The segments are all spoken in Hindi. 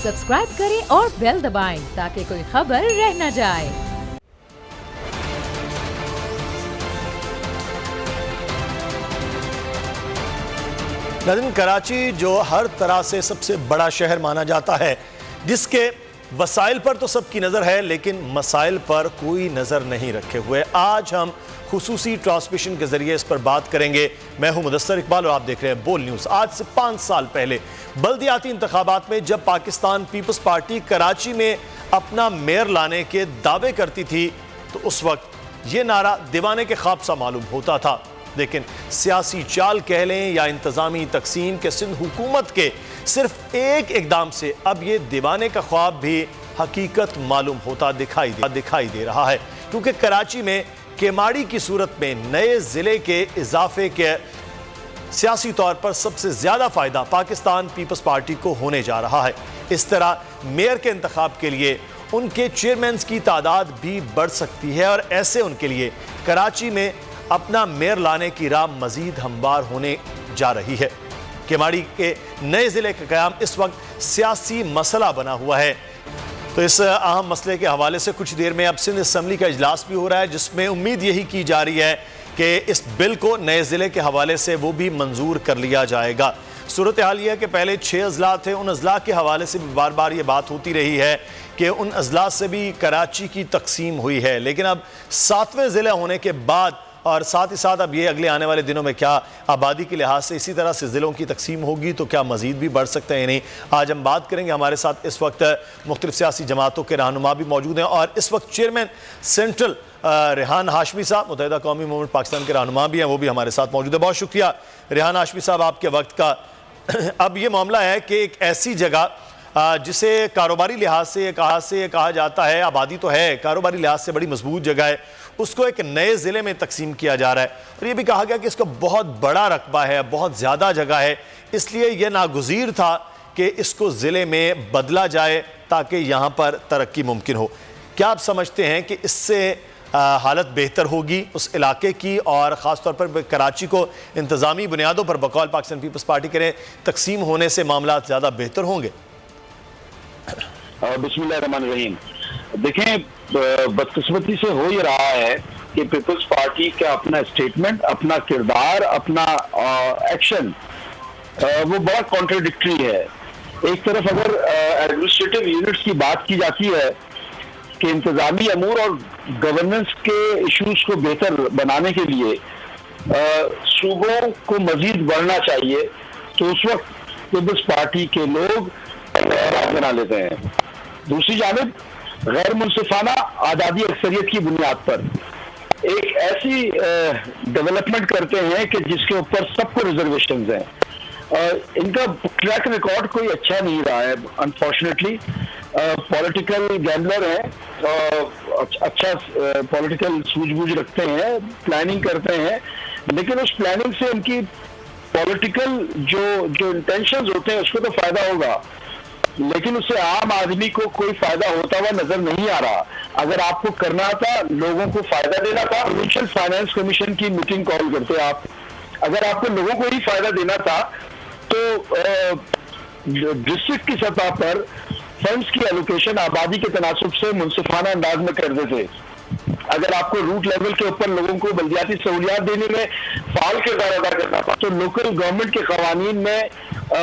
सब्सक्राइब करें और बेल दबाएं ताकि कोई खबर रह न जाए। नाज़रीन, कराची जो हर तरह से सबसे बड़ा शहर माना जाता है, जिसके वसाइल पर तो सबकी नज़र है लेकिन मसाइल पर कोई नज़र नहीं रखे हुए, आज हम खुसूसी ट्रांसमिशन के जरिए इस पर बात करेंगे। मैं हूं मुदस्सर इकबाल और आप देख रहे हैं बोल न्यूज़। आज से 5 साल पहले बल्दियाती इंतखाबात में जब पाकिस्तान पीपल्स पार्टी कराची में अपना मेयर लाने के दावे करती थी तो उस वक्त ये नारा दीवाने के ख्वाब सा मालूम होता था, लेकिन सियासी चाल कह लें या इंतजामी तकसीम के सिंध हुकूमत के सिर्फ एक इकदाम से अब ये दीवाने का ख्वाब भी हकीकत मालूम होता दिखाई दे रहा है, क्योंकि कराची में केमाड़ी की सूरत में नए जिले के इजाफे के सियासी तौर पर सबसे ज्यादा फायदा पाकिस्तान पीपल्स पार्टी को होने जा रहा है। इस तरह मेयर के इंतखाब के लिए उनके चेयरमैन की तादाद भी बढ़ सकती है और ऐसे उनके लिए कराची में अपना मेयर लाने की राह मजीद हमवार होने जा रही है। केमाड़ी के नए जिले का क़याम इस वक्त सियासी मसला बना हुआ है, तो इस अहम मसले के हवाले से कुछ देर में अब सिंध असम्बली का इजलास भी हो रहा है, जिसमें उम्मीद यही की जा रही है कि इस बिल को नए जिले के हवाले से वो भी मंजूर कर लिया जाएगा। सूरत हाल यह है कि पहले 6 अजला थे, उन अजला के हवाले से भी बार बार ये बात होती रही है कि उन अजला से भी कराची की तकसीम हुई है, लेकिन अब 7वें ज़िले होने के बाद और साथ ही साथ अब ये अगले आने वाले दिनों में क्या आबादी के लिहाज से इसी तरह से ज़िलों की तकसीम होगी तो क्या मज़ीद भी बढ़ सकते हैं। नहीं, आज हम बात करेंगे। हमारे साथ इस वक्त मुख्तलिफ सियासी जमातों के रहनुमा भी मौजूद हैं और इस वक्त चेयरमैन सेंट्रल रेहान हाशमी साहब मुत्तहिदा कौमी मूवमेंट पाकिस्तान के रहनुमा भी हैं, वो भी हमारे साथ मौजूद है। बहुत शुक्रिया रेहान हाशमी साहब आपके वक्त का। अब ये मामला है कि एक ऐसी जगह जिसे कारोबारी लिहाज से कहा जाता है, आबादी तो है, कारोबारी लिहाज से बड़ी मजबूत जगह है, उसको एक नए ज़िले में तकसीम किया जा रहा है और ये भी कहा गया कि इसका बहुत बड़ा रकबा है, बहुत ज़्यादा जगह है, इसलिए यह नागुज़ीर था कि इसको ज़िले में बदला जाए ताकि यहाँ पर तरक्की मुमकिन हो। क्या आप समझते हैं कि इससे हालत बेहतर होगी उस इलाके की और ख़ास तौर पर कराची को इंतज़ामी बुनियादों पर बकौल पाकिस्तान पीपल्स पार्टी के तकसीम होने से मामला ज़्यादा बेहतर होंगे? बिस्मिल्लाहिर्रहमानिर्रहीम। देखें, बदकिस्मती से हो ये रहा है कि पीपल्स पार्टी का अपना स्टेटमेंट, अपना किरदार, अपना एक्शन वो बड़ा कॉन्ट्रडिक्टरी है। एक तरफ अगर एडमिनिस्ट्रेटिव यूनिट्स की बात की जाती है कि इंतजामी अमूर और गवर्नेंस के इश्यूज को बेहतर बनाने के लिए सूबों को मजीद बढ़ना चाहिए, तो उस वक्त पीपल्स पार्टी के लोग बना लेते हैं। दूसरी जानिब गैर मुनसिफाना आज़ादी अक्सरियत की बुनियाद पर एक ऐसी डेवलपमेंट करते हैं कि जिसके ऊपर सबको रिजर्वेशंस हैं। इनका ट्रैक रिकॉर्ड कोई अच्छा नहीं रहा है, अनफॉर्चुनेटली। पॉलिटिकल गैम्बलर हैं, अच्छा पॉलिटिकल सूझबूझ रखते हैं, प्लानिंग करते हैं, लेकिन उस प्लानिंग से उनकी पॉलिटिकल जो इंटेंशंस होते हैं उसको तो फायदा होगा, लेकिन उससे आम आदमी को कोई फायदा होता हुआ नजर नहीं आ रहा। अगर आपको करना था, लोगों को फायदा देना था, प्रोविंशियल फाइनेंस कमीशन की मीटिंग कॉल करते आप। अगर आपको लोगों को ही फायदा देना था तो डिस्ट्रिक्ट की सतह पर फंड्स की एलोकेशन आबादी के तनासुब से मुनसिफाना अंदाज में कर देते। अगर आपको रूट लेवल के ऊपर लोगों को बल्दियाती सहूलियात देने में फाल किरदार अदा करना था तो लोकल गवर्नमेंट के कवानीन में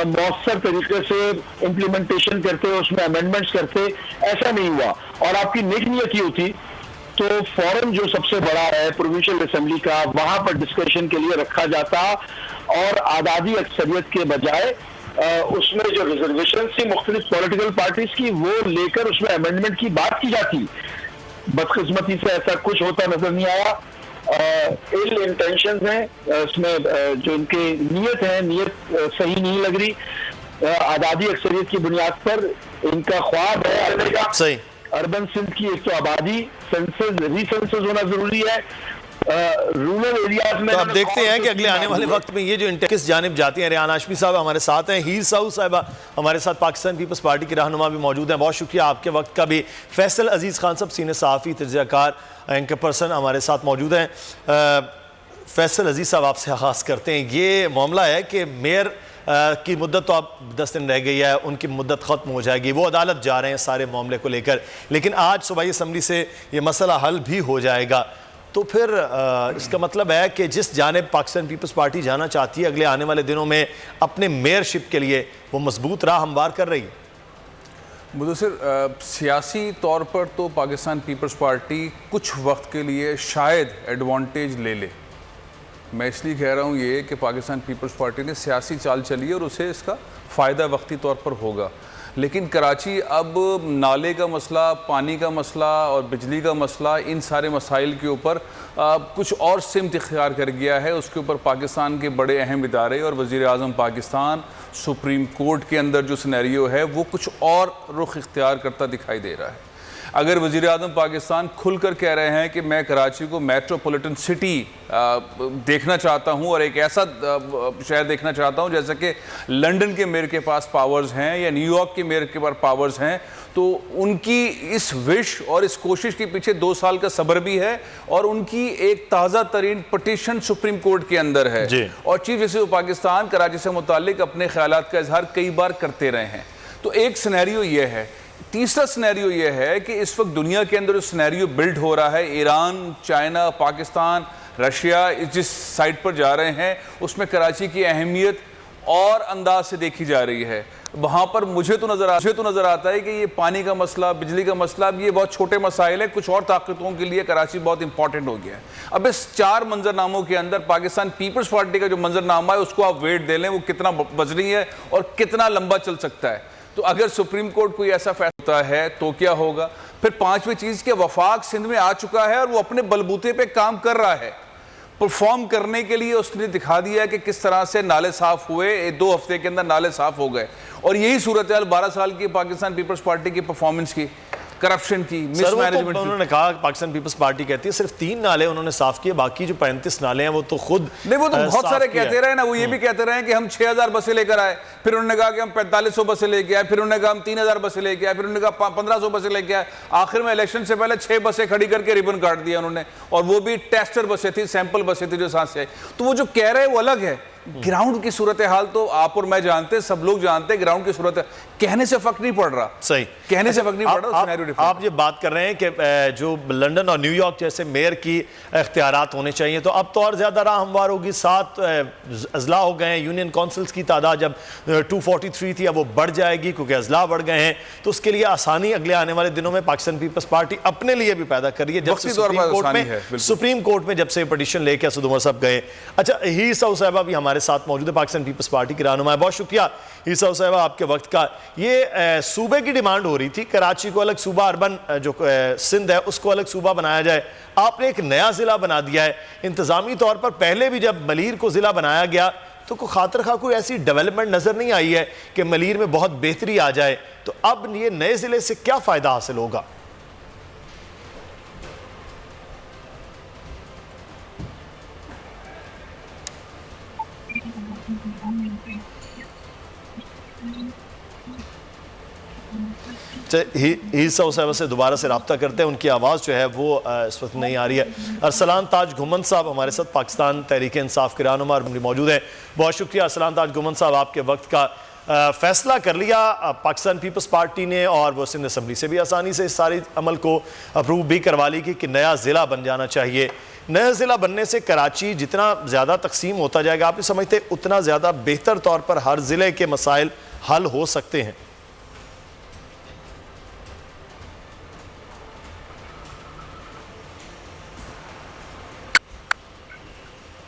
मौसर तरीके से इम्प्लीमेंटेशन करते, उसमें अमेंडमेंट्स करते, ऐसा नहीं हुआ। और आपकी नेक नियत ही होती तो फॉरम जो सबसे बड़ा है प्रोविंशियल असेंबली का, वहां पर डिस्कशन के लिए रखा जाता और आज़ादी अक्सरियत के बजाय उसमें जो रिजर्वेशन थी मुख्तलिफ पॉलिटिकल पार्टीज की, वो लेकर उसमें अमेंडमेंट की बात की जाती। बदकिस्मती से ऐसा कुछ होता नजर नहीं आया। इल इंटेंशंस हैं इसमें, जो इनकी नीयत है, नीयत सही नहीं लग रही। आज़ादी अक्सरियत की बुनियाद पर इनका ख्वाब है सही अर्बन सिंध की एक तो आबादी, सेंसस रीसेंसस होना जरूरी है रूरल एरियाज में। तो आप देखते हैं कि अगले आने वाले वक्त में ये जो किस जानिब जाती हैं। रेहान हाशमी साहब हमारे साथ हैं, हीर साहू साहिबा हमारे साथ पाकिस्तान पीपल्स पार्टी के रहनुमा भी मौजूद हैं। बहुत शुक्रिया आपके वक्त का भी। फैसल अजीज़ खान साहब सीनियर सहाफ़ी तजज़ियाकार एंकर पर्सन हमारे साथ मौजूद हैं। फैसल अजीज़ साहब आपसे आगाज़ करते हैं। ये मामला है कि मेयर की मुद्दत तो अब 10 दिन रह गई है, उनकी मुद्दत ख़त्म हो जाएगी, वो अदालत जा रहे हैं सारे मामले को लेकर, लेकिन आज सूबाई असम्बली से ये मसला हल भी हो जाएगा। तो फिर इसका मतलब है कि जिस जानिब पाकिस्तान पीपल्स पार्टी जाना चाहती है अगले आने वाले दिनों में अपने मेयरशिप के लिए, वो मजबूत राह हमवार कर रही है। मुदस्सिर, सियासी तौर पर तो पाकिस्तान पीपल्स पार्टी कुछ वक्त के लिए शायद एडवांटेज ले ले। मैं इसलिए कह रहा हूँ ये कि पाकिस्तान पीपल्स पार्टी ने सियासी चाल चली है और उसे इसका फ़ायदा वक्ती तौर पर होगा, लेकिन कराची अब नाले का मसला, पानी का मसला और बिजली का मसला, इन सारे मसाइल के ऊपर कुछ और सिमत इख्तियार कर गया है। उसके ऊपर पाकिस्तान के बड़े अहम इदारे और वज़ीर आज़म पाकिस्तान, सुप्रीम कोर्ट के अंदर जो सिनेरियो है वो कुछ और रुख इख्तियार करता दिखाई दे रहा है। अगर वज़ीर आज़म पाकिस्तान खुलकर कह रहे हैं कि मैं कराची को मेट्रोपॉलिटन सिटी देखना चाहता हूं और एक ऐसा शहर देखना चाहता हूं जैसे कि लंदन के मेयर के पास पावर्स हैं या न्यूयॉर्क के मेयर के पास पावर्स हैं, तो उनकी इस विश और इस कोशिश के पीछे 2 साल का सब्र भी है और उनकी एक ताज़ा तरीन पटिशन सुप्रीम कोर्ट के अंदर है और chief justice of Pakistan Karachi से मुतालिक अपने ख्यालात का इजहार कई बार करते रहे हैं। तो एक सिनेरियो ये है। तीसरा सिनेरियो ये है कि इस वक्त दुनिया के अंदर जो सिनेरियो बिल्ड हो रहा है, ईरान, चाइना, पाकिस्तान, रशिया जिस साइड पर जा रहे हैं उसमें कराची की अहमियत और अंदाज से देखी जा रही है। वहाँ पर मुझे तो नज़र आता है कि ये पानी का मसला, बिजली का मसला, ये बहुत छोटे मसाइल है, कुछ और ताकतों के लिए कराची बहुत इंपॉर्टेंट हो गया है। अब इस 4 मंजरनामों के अंदर पाकिस्तान पीपल्स पार्टी का जो मंजरनामा है उसको आप वेट दे लें, वो कितना वजनी है और कितना लंबा चल सकता है। तो अगर सुप्रीम कोर्ट कोई ऐसा फैसला होता है तो क्या होगा? फिर 5वीं चीज़ के वफाक सिंध में आ चुका है और वो अपने बलबूते पे काम कर रहा है। परफॉर्म करने के लिए उसने दिखा दिया कि किस तरह से नाले साफ हुए, 2 हफ्ते के अंदर नाले साफ हो गए। और यही सूरत हाल 12 साल की पाकिस्तान पीपल्स पार्टी की परफॉर्मेंस की, करप्शन की, मिसमैनेजमेंट की। उन्होंने कहा पाकिस्तान पीपल्स पार्टी कहती है सिर्फ 3 नाले उन्होंने साफ किए, बाकी जो 35 नाले हैं वो तो खुद नहीं, वो तो बहुत सारे कहते रहे ना। वो ये भी कहते रहे कि हम 6000 बसें लेकर आए, फिर उन्होंने कहा कि हम 4500 बसें लेके आए, फिर उन्होंने कहा हम 3000 बसें लेके आए, फिर उन्होंने कहा 1500 बसें लेके आए। आखिर में इलेक्शन से पहले 6 बसें खड़ी करके रिबन काट दिया उन्होंने, और वो भी टेस्टर बसें थी, सैंपल बसें थी जो साथ से आई। तो वो जो कह रहे हैं वो अलग है। ग्राउंड की सूरत हाल तो आप और मैं जानते हैं, सब लोग जानते हैं। ग्राउंड की सूरत कहने से फर्क नहीं पड़ रहा, सही कहने से फर्क नहीं पड़ रहा। आप ये बात कर रहे हैं कि जो लंदन और न्यूयॉर्क जैसे मेयर की इख्तियारात होने चाहिए, तो अब तो और ज्यादा राह हमवार होगी। 7 अजला हो गए हैं, यूनियन काउंसिल्स की तादाद जब 243 थी अब वो बढ़ जाएगी क्योंकि अजला बढ़ गए हैं। तो उसके लिए आसानी अगले आने वाले दिनों में पाकिस्तान पीपल्स पार्टी अपने लिए भी पैदा कर रही है। जब से सुप्रीम कोर्ट में जब से पटिशन लेके असद उमर साहब गए। अच्छा, हीसा साहबा भी हमारे साथ मौजूद है, पाकिस्तान पीपल्स पार्टी की रहनुमा है। बहुत शुक्रिया हीसा साहबा आपके वक्त का। ये सूबे की डिमांड हो रही थी, कराची को अलग सूबा, अर्बन जो सिंध है उसको अलग सूबा बनाया जाए। आपने एक नया जिला बना दिया है इंतजामी तौर पर। पहले भी जब मलीर को जिला बनाया गया तो खातिर खा कोई ऐसी डेवलपमेंट नजर नहीं आई है कि मलीर में बहुत बेहतरी आ जाए। तो अब ये नए जिले से क्या फायदा हासिल होगा? साहब से दोबारा से रब्ता करते हैं, उनकी आवाज़ जो है वो इस वक्त नहीं आ रही है। अरसलान ताज घुमन साहब हमारे साथ पाकिस्तान तहरीक इंसाफ के रहनुमा मौजूद है। बहुत शुक्रिया अरसलान ताज घुमन साहब, आपके वक्त का। फैसला कर लिया पाकिस्तान पीपल्स पार्टी ने और वो सिंध असम्बली से भी आसानी से इस सारे अमल को अप्रूव भी करवा ली कि नया ज़िला बन जाना चाहिए। नया ज़िला बनने से कराची जितना ज़्यादा तकसीम होता जाएगा, आप ये समझते उतना ज़्यादा बेहतर तौर पर हर ज़िले के मसाइल हल हो सकते हैं?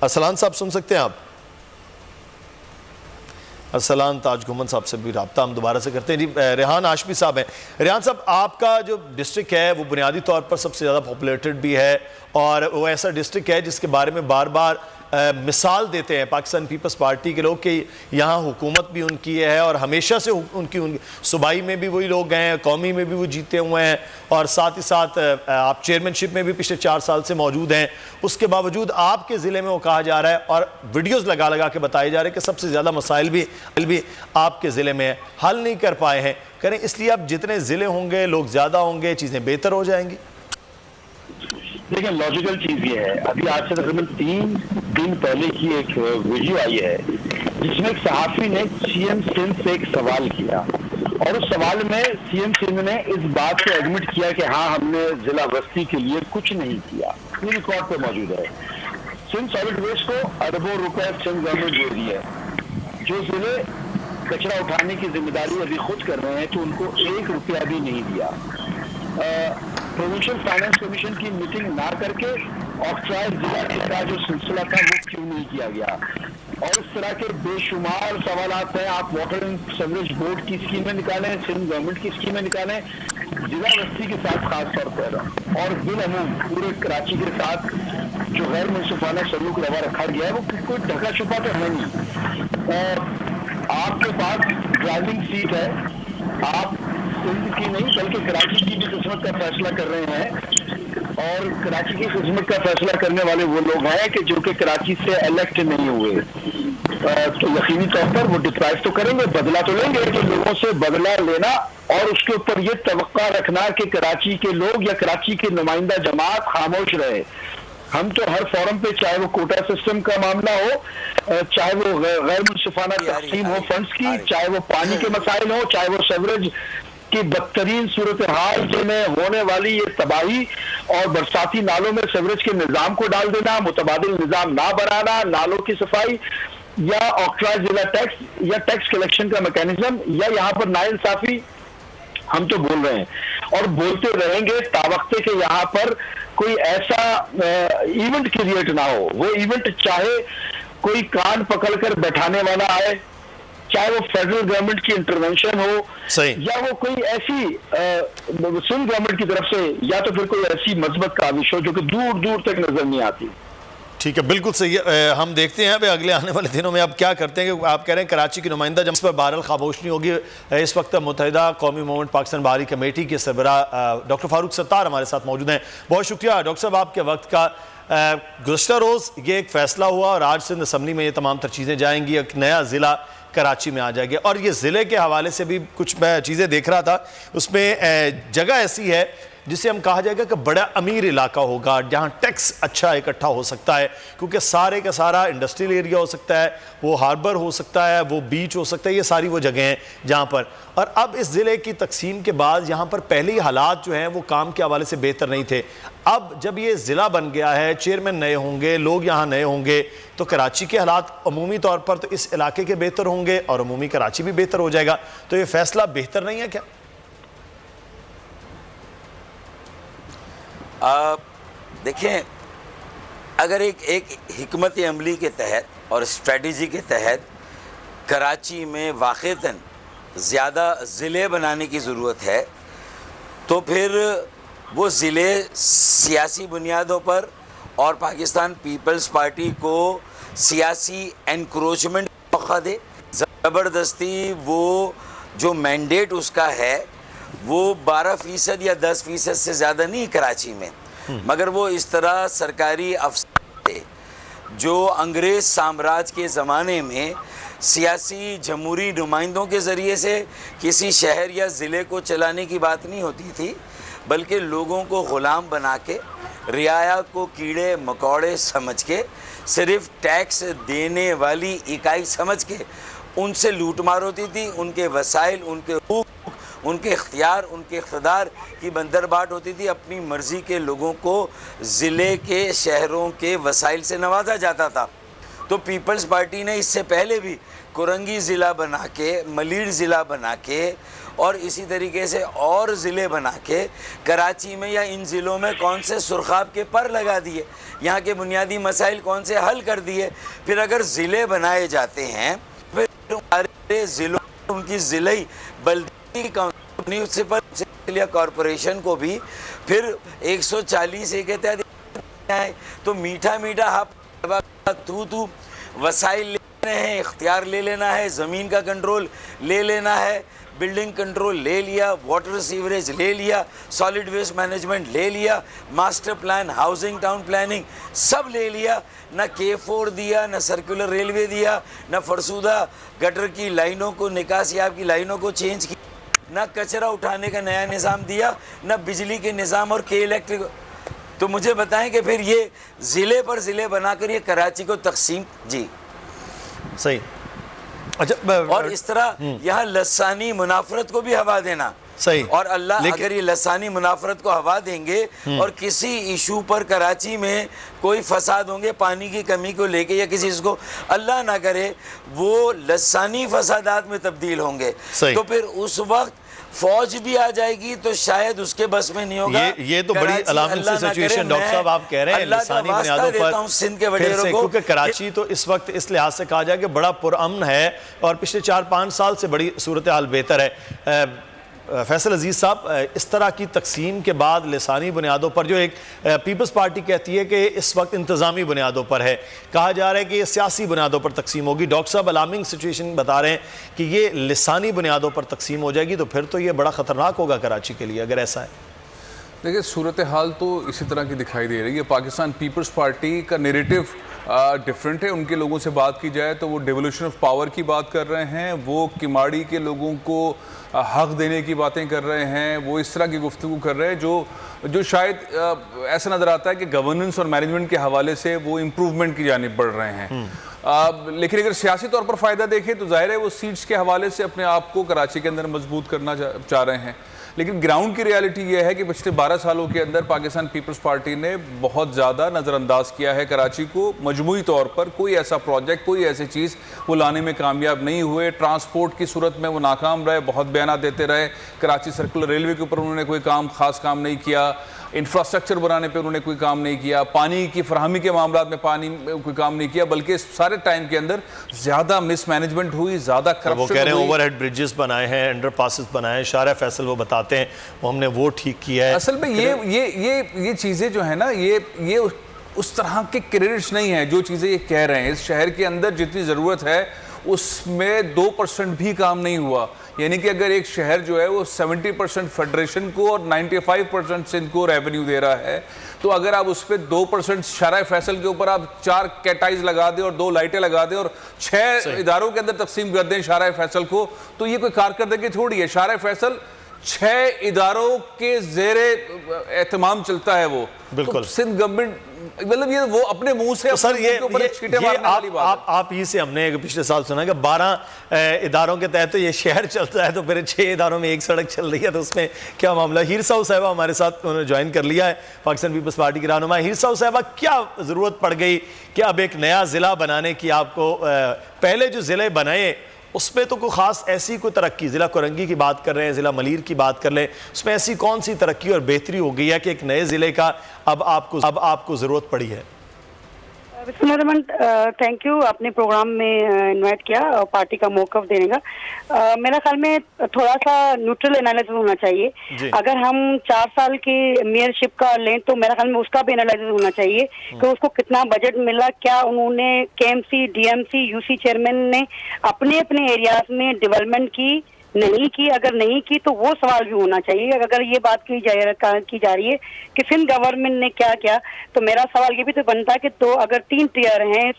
अरसलान साहब सुन सकते हैं आप? अरसलान ताज घुमन साहब से भी रब्ता हम दोबारा से करते हैं। जी, रेहान आशमी साहब हैं। रेहान साहब, आपका जो डिस्ट्रिक्ट है वो बुनियादी तौर पर सबसे ज़्यादा पॉपुलेटेड भी है और वो ऐसा डिस्ट्रिक्ट है जिसके बारे में बार बार मिसाल देते हैं पाकिस्तान पीपल्स पार्टी के लोग कि यहाँ हुकूमत भी उनकी है और हमेशा से उनकी सूबाई में भी वही लोग गए हैं, कौमी में भी वो जीते हुए हैं और साथ ही साथ आप चेयरमैनशिप में भी पिछले 4 साल से मौजूद हैं। उसके बावजूद आपके ज़िले में वो कहा जा रहा है और वीडियोज़ लगा लगा के बताए जा रहे हैं कि सबसे ज़्यादा मसाइल भी आपके ज़िले में हल नहीं कर पाए हैं। करें इसलिए अब जितने ज़िले होंगे, लोग ज़्यादा होंगे, चीज़ें बेहतर हो जाएंगी। देखिए, लॉजिकल चीज ये है, अभी आज से तकरीबन 3 दिन पहले की एक वीडियो आई है जिसमें एक सहाफी ने सीएम सिंध से एक सवाल किया और उस सवाल में सीएम सिंध ने इस बात को एडमिट किया कि हाँ, हमने जिला बस्ती के लिए कुछ नहीं किया। ये रिकॉर्ड पे मौजूद है। सिंध सॉलिड वेस्ट को अरबों रुपए सिंध गवर्नमेंट दे दी है। जो जिले कचरा उठाने की जिम्मेदारी अभी खुद कर रहे हैं तो उनको 1 रुपया भी नहीं दिया। प्रोविंशियल फाइनेंस कमीशन की मीटिंग ना करके ऑक्ट्राइज जिला का जो सिलसिला था वो क्यों नहीं किया गया? और इस तरह के बेशुमार सवाल आते हैं। आप वाटर एंड सीवरेज बोर्ड की स्कीमें निकालें, सिंध गवर्नमेंट की स्कीमें निकालें, जिला बस्ती के साथ खास तौर पर और बिलअमूम पूरे कराची के साथ जो गैर मुनसिफाना सलूक रवा रखा गया है वो कोई ढका छुपा तो है नहीं। आपके पास ड्राइविंग सीट है, आप सिंध की नहीं बल्कि कराची की भी किस्मत का फैसला कर रहे हैं और कराची की किस्मत का फैसला करने वाले वो लोग हैं कि जो कि कराची से इलेक्ट नहीं हुए। तो यकीनी तौर पर वो डिप्राइव तो करेंगे, बदला तो लेंगे, तो लोगों से बदला लेना और उसके ऊपर ये तवक्का रखना कि कराची के लोग या कराची की नुमाइंदा जमात खामोश रहे। हम तो हर फोरम पे, चाहे वो कोटा सिस्टम का मामला हो, चाहे वो गैर मुनसिफाना तकसीम हो फंड्स की, चाहे वो पानी के मसाइल हो, चाहे वो सेवरेज की बदतरीन सूरत हाल जिनमें होने वाली ये तबाही और बरसाती नालों में सेवरेज के निज़ाम को डाल देना, मुतबादिल निज़ाम ना बनाना, नालों की सफाई या ऑक्ट्राइज जिला टैक्स या टैक्स कलेक्शन का मैकेनिज्म या यहाँ पर नाइंसाफी, हम तो बोल रहे हैं और बोलते रहेंगे तावक्ते के यहाँ पर कोई ऐसा इवेंट क्रिएट ना हो। वो इवेंट चाहे कोई कान पकड़कर बैठाने वाला आए, चाहे वो फेडरल गवर्नमेंट की इंटरवेंशन हो या वो कोई ऐसी सिंध गवर्नमेंट की तरफ से या तो फिर कोई ऐसी मस्बत काविश हो जो कि दूर दूर तक नजर नहीं आती। ठीक है, बिल्कुल सही है। हम देखते हैं अगले आने वाले दिनों में आप क्या करते हैं कि आप कह रहे हैं कराची की नुमाइंदा जब इस पर बहरहाल खामोश नहीं होगी। इस वक्त मुत्तहिदा कौमी मूवमेंट पाकिस्तान बाहरी कमेटी के सरबरा डॉक्टर फारूक सत्तार हमारे साथ मौजूद हैं। बहुत शुक्रिया डॉक्टर साहब आपके वक्त का। गुज़श्ता रोज़ ये एक फ़ैसला हुआ और आज सिंध असम्बली में ये तमाम तर चीज़ें जाएंगी, एक नया ज़िला कराची में आ जाएगी और ये ज़िले के हवाले से भी कुछ मैं चीज़ें देख रहा था, उसमें जगह ऐसी है जिसे हम कहा जाएगा कि बड़ा अमीर इलाका होगा जहाँ टैक्स अच्छा इकट्ठा हो सकता है, क्योंकि सारे का सारा इंडस्ट्रियल एरिया हो सकता है, वो हार्बर हो सकता है, वो बीच हो सकता है, ये सारी वो जगह हैं जहाँ पर। और अब इस ज़िले की तकसीम के बाद यहाँ पर पहले ही हालात जो हैं वो काम के हवाले से बेहतर नहीं थे। अब जब ये ज़िला बन गया है, चेयरमैन नए होंगे, लोग यहाँ नए होंगे, तो कराची के हालात अमूमी तौर पर तो इस इलाके के बेहतर होंगे और अमूमी कराची भी बेहतर हो जाएगा। तो ये फ़ैसला बेहतर नहीं है क्या? देखें, अगर एक हिकमत अमली के तहत और स्ट्रेटजी के तहत कराची में वाक़तन ज़्यादा ज़िले बनाने की ज़रूरत है तो फिर वो ज़िले सियासी बुनियादों पर और पाकिस्तान पीपल्स पार्टी को सियासी एनक्रोचमेंट मौका दे, ज़बरदस्ती वो जो मैंडेट उसका है वो 12% या 10% से ज़्यादा नहीं कराची में, मगर वो इस तरह सरकारी अफसर थे जो अंग्रेज़ साम्राज्य के ज़माने में सियासी जमहूरी नुमाइंदों के ज़रिए से किसी शहर या ज़िले को चलाने की बात नहीं होती थी, बल्कि लोगों को ग़ुलाम बना के, रियाया को कीड़े मकोड़े समझ के, सिर्फ़ टैक्स देने वाली इकाई समझ के उनसे लूटमार होती थी। उनके वसाइल, उनके हुकूक, उनके इख्तियार, उनके इक़्तिदार की बंदरबाट होती थी। अपनी मर्ज़ी के लोगों को ज़िले के, शहरों के वसाइल से नवाजा जाता था। तो पीपल्स पार्टी ने इससे पहले भी कुरंगी ज़िला बना के, मलीर ज़िला बना के और इसी तरीके से और ज़िले बना के कराची में या इन ज़िलों में कौन से सुरखाब के पर लगा दिए, यहाँ के बुनियादी मसाइल कौन से हल कर दिए। फिर अगर ज़िले बनाए जाते हैं फिर हमारे ज़िलों उनकी ज़िले बल्दी म्यूनसिपल कॉरपोरेशन को भी फिर 140 के तहत है। तो मीठा मीठा हवा तू वसाइल लेने हैं, इख्तियार ले लेना है, ज़मीन का कंट्रोल ले लेना है, बिल्डिंग कंट्रोल ले लिया, वाटर सीवरेज ले लिया, सॉलिड वेस्ट मैनेजमेंट ले लिया, master plan, housing town planning सब ले लिया। ना K4 दिया, ना सर्कुलर रेलवे दिया, ना फरसूदा गटर की लाइनों को, निकासियाब की लाइनों को चेंज किया, ना कचरा उठाने का नया निज़ाम दिया, ना बिजली के निज़ाम और के इलेक्ट्रिक। तो मुझे बताएं कि फिर ये ज़िले पर ज़िले बनाकर ये कराची को तकसीम। जी सही। अच्छा, और इस तरह यहाँ लसानी मुनाफरत को भी हवा देना सही। और अल्लाह अगर ये लसानी मुनाफरत को हवा देंगे और किसी इशू पर कराची में कोई फसाद होंगे पानी की कमी को लेके या किसी को, अल्लाह ना करे वो लसानी फसादात में तब्दील होंगे, तो फिर उस वक्त फौज भी आ जाएगी तो शायद उसके बस में नहीं होगा। ये तो बड़ी अलार्मिंग सिचुएशन डॉक्टर साहब आप कह रहे हैं लसानी बुनियादों पर सिंध के वडेरों को, क्योंकि कराची तो इस वक्त इस लिहाज से कहा जाए कि बड़ा पुरअमन है और पिछले 4-5 साल से बड़ी सूरत हाल बेहतर है। फैसल अजीज साहब, इस तरह की तकसीम के बाद लिसानी बुनियादों पर जो एक पीपल्स पार्टी कहती है कि इस वक्त इंतज़ामी बुनियादों पर है, कहा जा रहा है कि ये सियासी बुनियादों पर तकसीम होगी। डॉक्टर साहब अलार्मिंग सिचुएशन बता रहे हैं कि ये लिसानी बुनियादों पर तकसीम हो जाएगी, तो फिर तो ये बड़ा ख़तरनाक होगा कराची के लिए अगर ऐसा है। देखिए सूरत हाल तो इसी तरह की दिखाई दे रही है। पाकिस्तान पीपल्स पार्टी का नैरेटिव डिफरेंट है। उनके लोगों से बात की जाए तो वो डिवोल्यूशन ऑफ पावर की बात कर रहे हैं, वो किमाड़ी के लोगों को हक देने की बातें कर रहे हैं, वो इस तरह की गुफ्तगू कर रहे हैं जो शायद ऐसा नज़र आता है कि गवर्नेंस और मैनेजमेंट के हवाले से वो इम्प्रूवमेंट की जानिब बढ़ रहे हैं। लेकिन अगर सियासी तौर पर फ़ायदा देखें तो जाहिर है वो सीट्स के हवाले से अपने आप को कराची के अंदर मजबूत करना चाह रहे हैं। लेकिन ग्राउंड की रियलिटी ये है कि पिछले 12 सालों के अंदर पाकिस्तान पीपल्स पार्टी ने बहुत ज़्यादा नज़रअंदाज किया है कराची को। मजमूई तौर पर कोई ऐसा प्रोजेक्ट, कोई ऐसी चीज़ वो लाने में कामयाब नहीं हुए। ट्रांसपोर्ट की सूरत में वो नाकाम रहे, बहुत बयान देते रहे। कराची सर्कुलर रेलवे के ऊपर उन्होंने कोई खास काम नहीं किया, इंफ्रास्ट्रक्चर बनाने पे उन्होंने कोई काम नहीं किया, पानी की फराहमी के मामला में कोई काम नहीं किया, बल्कि इस सारे टाइम के अंदर ज़्यादा मिसमैनेजमेंट हुई, ज़्यादा करप्शन। वो कह रहे हैं ओवरहेड ब्रिजेस बनाए हैं, अंडरपासेस बनाए हैं, शारा फैसल वो बताते हैं वो हमने वो ठीक किया है। असल में ये चीज़ें जो है ना, ये उस तरह के क्रेडिट्स नहीं है जो चीज़ें ये कह रहे हैं। इस शहर के अंदर जितनी ज़रूरत है उसमें 2% भी काम नहीं हुआ। यानी कि अगर एक शहर जो है वो 70% फेडरेशन को और 95% सिंध को रेवेन्यू दे रहा है, तो अगर आप उस पर 2% शराय फैसल के ऊपर आप 4 कैटाइज लगा दें और 2 लाइटें लगा दें और 6 इदारों के अंदर तकसीम कर दें शराय फैसल को, तो ये कोई कारकर्दगी थोड़ी है। शराय फैसल 6 इदारों के जेरे एहतमाम चलता है वो। बिल्कुल। तो सिंध गवर्नमेंट मतलब ये वो अपने मुंह से तो सर ये आप ही से हमने पिछले साल सुना कि 12 इदारों के तहत तो ये शहर चलता है, तो फिर 6 इदारों में एक सड़क चल रही है, तो उसमें क्या मामला। हीर साहब साहिबा हमारे साथ उन्होंने ज्वाइन कर लिया है, पाकिस्तान पीपल्स पार्टी की रहनुमा। हीर साहब साहिबा, क्या ज़रूरत पड़ गई कि अब एक नया ज़िला बनाने की आपको? पहले जो ज़िले बनाए उसमें तो कोई ख़ास ऐसी कोई तरक्की, ज़िला कोरंगी की बात कर रहे हैं, ज़िला मलीर की बात कर लें, उसमें ऐसी कौन सी तरक्की और बेहतरी हो गई है कि एक नए ज़िले का अब आपको ज़रूरत पड़ी है? थैंक यू, आपने प्रोग्राम में इनवाइट किया और पार्टी का मौक़िफ़ देने का। मेरा ख्याल में थोड़ा सा न्यूट्रल एनालिसिस होना चाहिए। अगर हम 4 साल की मेयरशिप का लें तो मेरा ख्याल में उसका भी एनालिसिस होना चाहिए कि उसको कितना बजट मिला, क्या उन्होंने KMC, DMC, UC चेयरमैन ने अपने अपने एरियाज में डेवलपमेंट की, नहीं की। अगर नहीं की तो वो सवाल भी होना चाहिए। अगर ये बात की जा रही है कि सिंध गवर्नमेंट ने क्या किया, तो मेरा सवाल ये भी तो बनता है कि तो अगर 3 टियर हैं,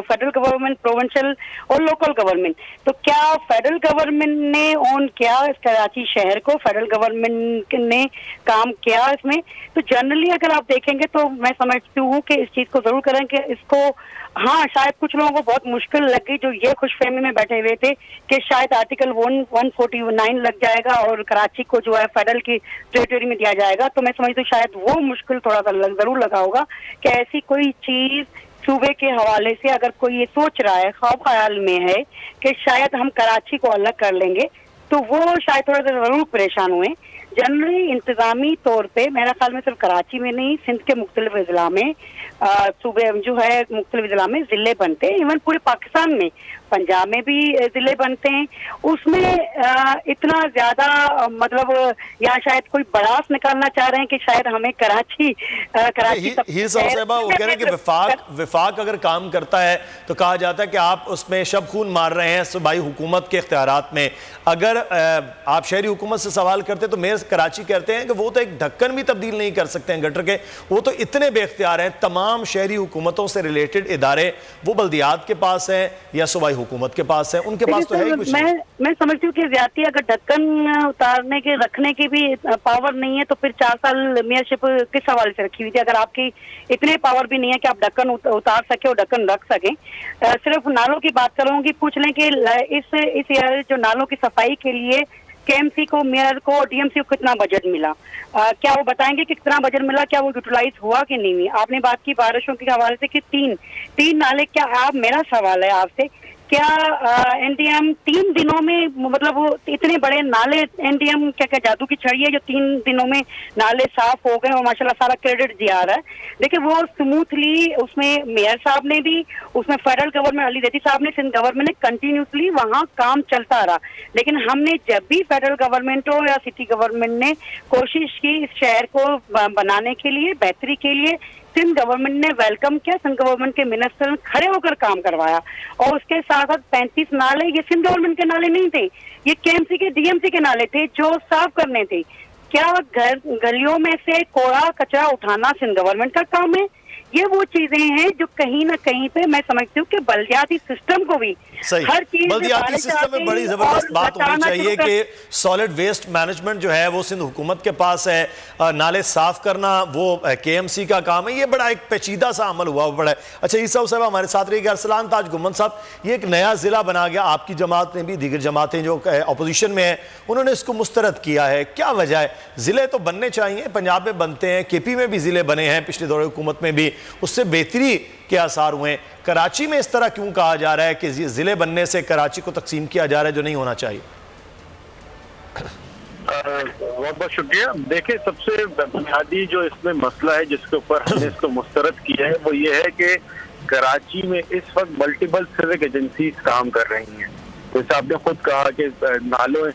फेडरल गवर्नमेंट, प्रोविंशियल और लोकल गवर्नमेंट, तो क्या फेडरल गवर्नमेंट ने ऑन किया इस कराची शहर को? फेडरल गवर्नमेंट ने काम किया इसमें? तो जनरली अगर आप देखेंगे तो मैं समझती हूँ कि इस चीज़ को ज़रूर करें कि इसको, हाँ शायद कुछ लोगों को बहुत मुश्किल लगी जो ये खुशफहमी में बैठे हुए थे कि शायद आर्टिकल 149 लग जाएगा और कराची को जो है फेडरल की टेरिटरी में दिया जाएगा। तो मैं समझती हूँ शायद वो मुश्किल थोड़ा सा जरूर लगा होगा कि ऐसी कोई चीज़ सूबे के हवाले से अगर कोई ये सोच रहा है, ख्वाब ख्याल में है कि शायद हम कराची को अलग कर लेंगे, तो वो शायद थोड़ा सा जरूर परेशान हुए। जनरली इंतजामी तौर पे मेरा ख्याल में सिर्फ कराची में नहीं, सिंध के मुख्तलिफ अजला में, सूबे जो है मुख्तलिफ अजला में ज़िले बनते हैं। इवन पूरे पाकिस्तान में, पंजाब में भी ज़िले बनते हैं। उसमें इतना ज़्यादा मतलब या शायद कोई बड़ास निकालना चाह रहे हैं कि शायद हमें कराची वो कह रहे हैं कि विफाक अगर काम करता है तो कहा जाता है कि आप उसमें शब खून मार रहे हैं सूबाई हुकूमत के इख्तियारात में। अगर आप शहरी हुकूमत से सवाल करते तो मेयर कराची कहते हैं कि वो तो एक ढक्कन भी तब्दील नहीं कर सकते हैं गटर के, वो तो इतने बेख्तियार हैं। तमाम शहरी हुकूमतों से रिलेटेड इदारे वो बल्दियात के पास हैं या सूबाई हुकूमत के पास है, उनके पास तो है ही कुछ नहीं। मैं समझती हूँ कि ज्यादा अगर ढक्कन उतारने के रखने की भी पावर नहीं है तो फिर 4 साल मेयरशिप किस हवाले से रखी हुई थी? अगर आपकी इतने पावर भी नहीं है कि आप ढक्कन उतार सके और ढक्कन रख सकें। सिर्फ नालों की बात करूंगी, पूछ लें कि इस ईयर जो नालों की सफाई के लिए केएमसी को, मेयर को, डीएमसी को कितना बजट मिला? क्या वो बताएंगे कि कितना बजट मिला? क्या वो यूटिलाइज हुआ कि नहीं हुई? आपने बात की बारिशों के हवाले से कि तीन नाले, क्या आप, मेरा सवाल है आपसे, क्या एनडीएम 3 दिनों में, मतलब वो इतने बड़े नाले, एनडीएम क्या जादू की छड़ी है जो 3 दिनों में नाले साफ हो गए और माशाल्लाह सारा क्रेडिट दिया रहा है? देखिए वो स्मूथली, उसमें मेयर साहब ने भी, उसमें फेडरल गवर्नमेंट अली ज़ैदी साहब ने, सिंध गवर्नमेंट ने कंटिन्यूसली वहाँ काम चलता रहा। लेकिन हमने जब भी फेडरल गवर्नमेंट हो या सिटी गवर्नमेंट ने कोशिश की इस शहर को बनाने के लिए, बेहतरी के लिए, सिंध गवर्नमेंट ने वेलकम किया, सिंध गवर्नमेंट के मिनिस्टर ने खड़े होकर काम करवाया। और उसके साथ साथ 35 नाले ये सिंध गवर्नमेंट के नाले नहीं थे, ये केएमसी के, डीएमसी के नाले थे जो साफ करने थे। क्या गलियों में से कूड़ा कचरा उठाना सिंध गवर्नमेंट का काम है? ये वो चीजें हैं जो कहीं ना कहीं पे मैं समझती हूँ कि बल्दियाती सिस्टम को भी हर चीज, बल्दियाती सिस्टम में बड़ी जबरदस्त बात होनी चाहिए कि सॉलिड वेस्ट मैनेजमेंट जो है वो सिंध हुकूमत के पास है, नाले साफ करना वो केएमसी का काम है। ये बड़ा एक पेचीदा सा अमल हुआ बड़ा है। अच्छा ईसा साहब हमारे साथ रहिएगा। अरसलान ताज गुम्मन साहब, ये एक नया जिला बना गया, आपकी जमात ने भी, दीगर जमातें जो अपोजिशन में है उन्होंने इसको मुस्तरद किया है, क्या वजह है? जिले तो बनने चाहिए, पंजाब में बनते हैं, केपी में भी जिले बने हैं, पिछले दौरे हुकूमत में भी उससे बेहतरी के आसार हुए। कराची में इस तरह क्यों कहा जा रहा है कि जिले बनने से कराची को तकसीम किया जा रहा है, जो नहीं होना चाहिए? बहुत बहुत शुक्रिया। देखिए सबसे बुनियादी जो इसमें मसला है जिसके ऊपर हमने इसको मुस्तरद किया है वो ये है कि कराची में इस वक्त मल्टीपल सिविक एजेंसीज काम कर रही हैं। जैसे आपने खुद कहा कि नालों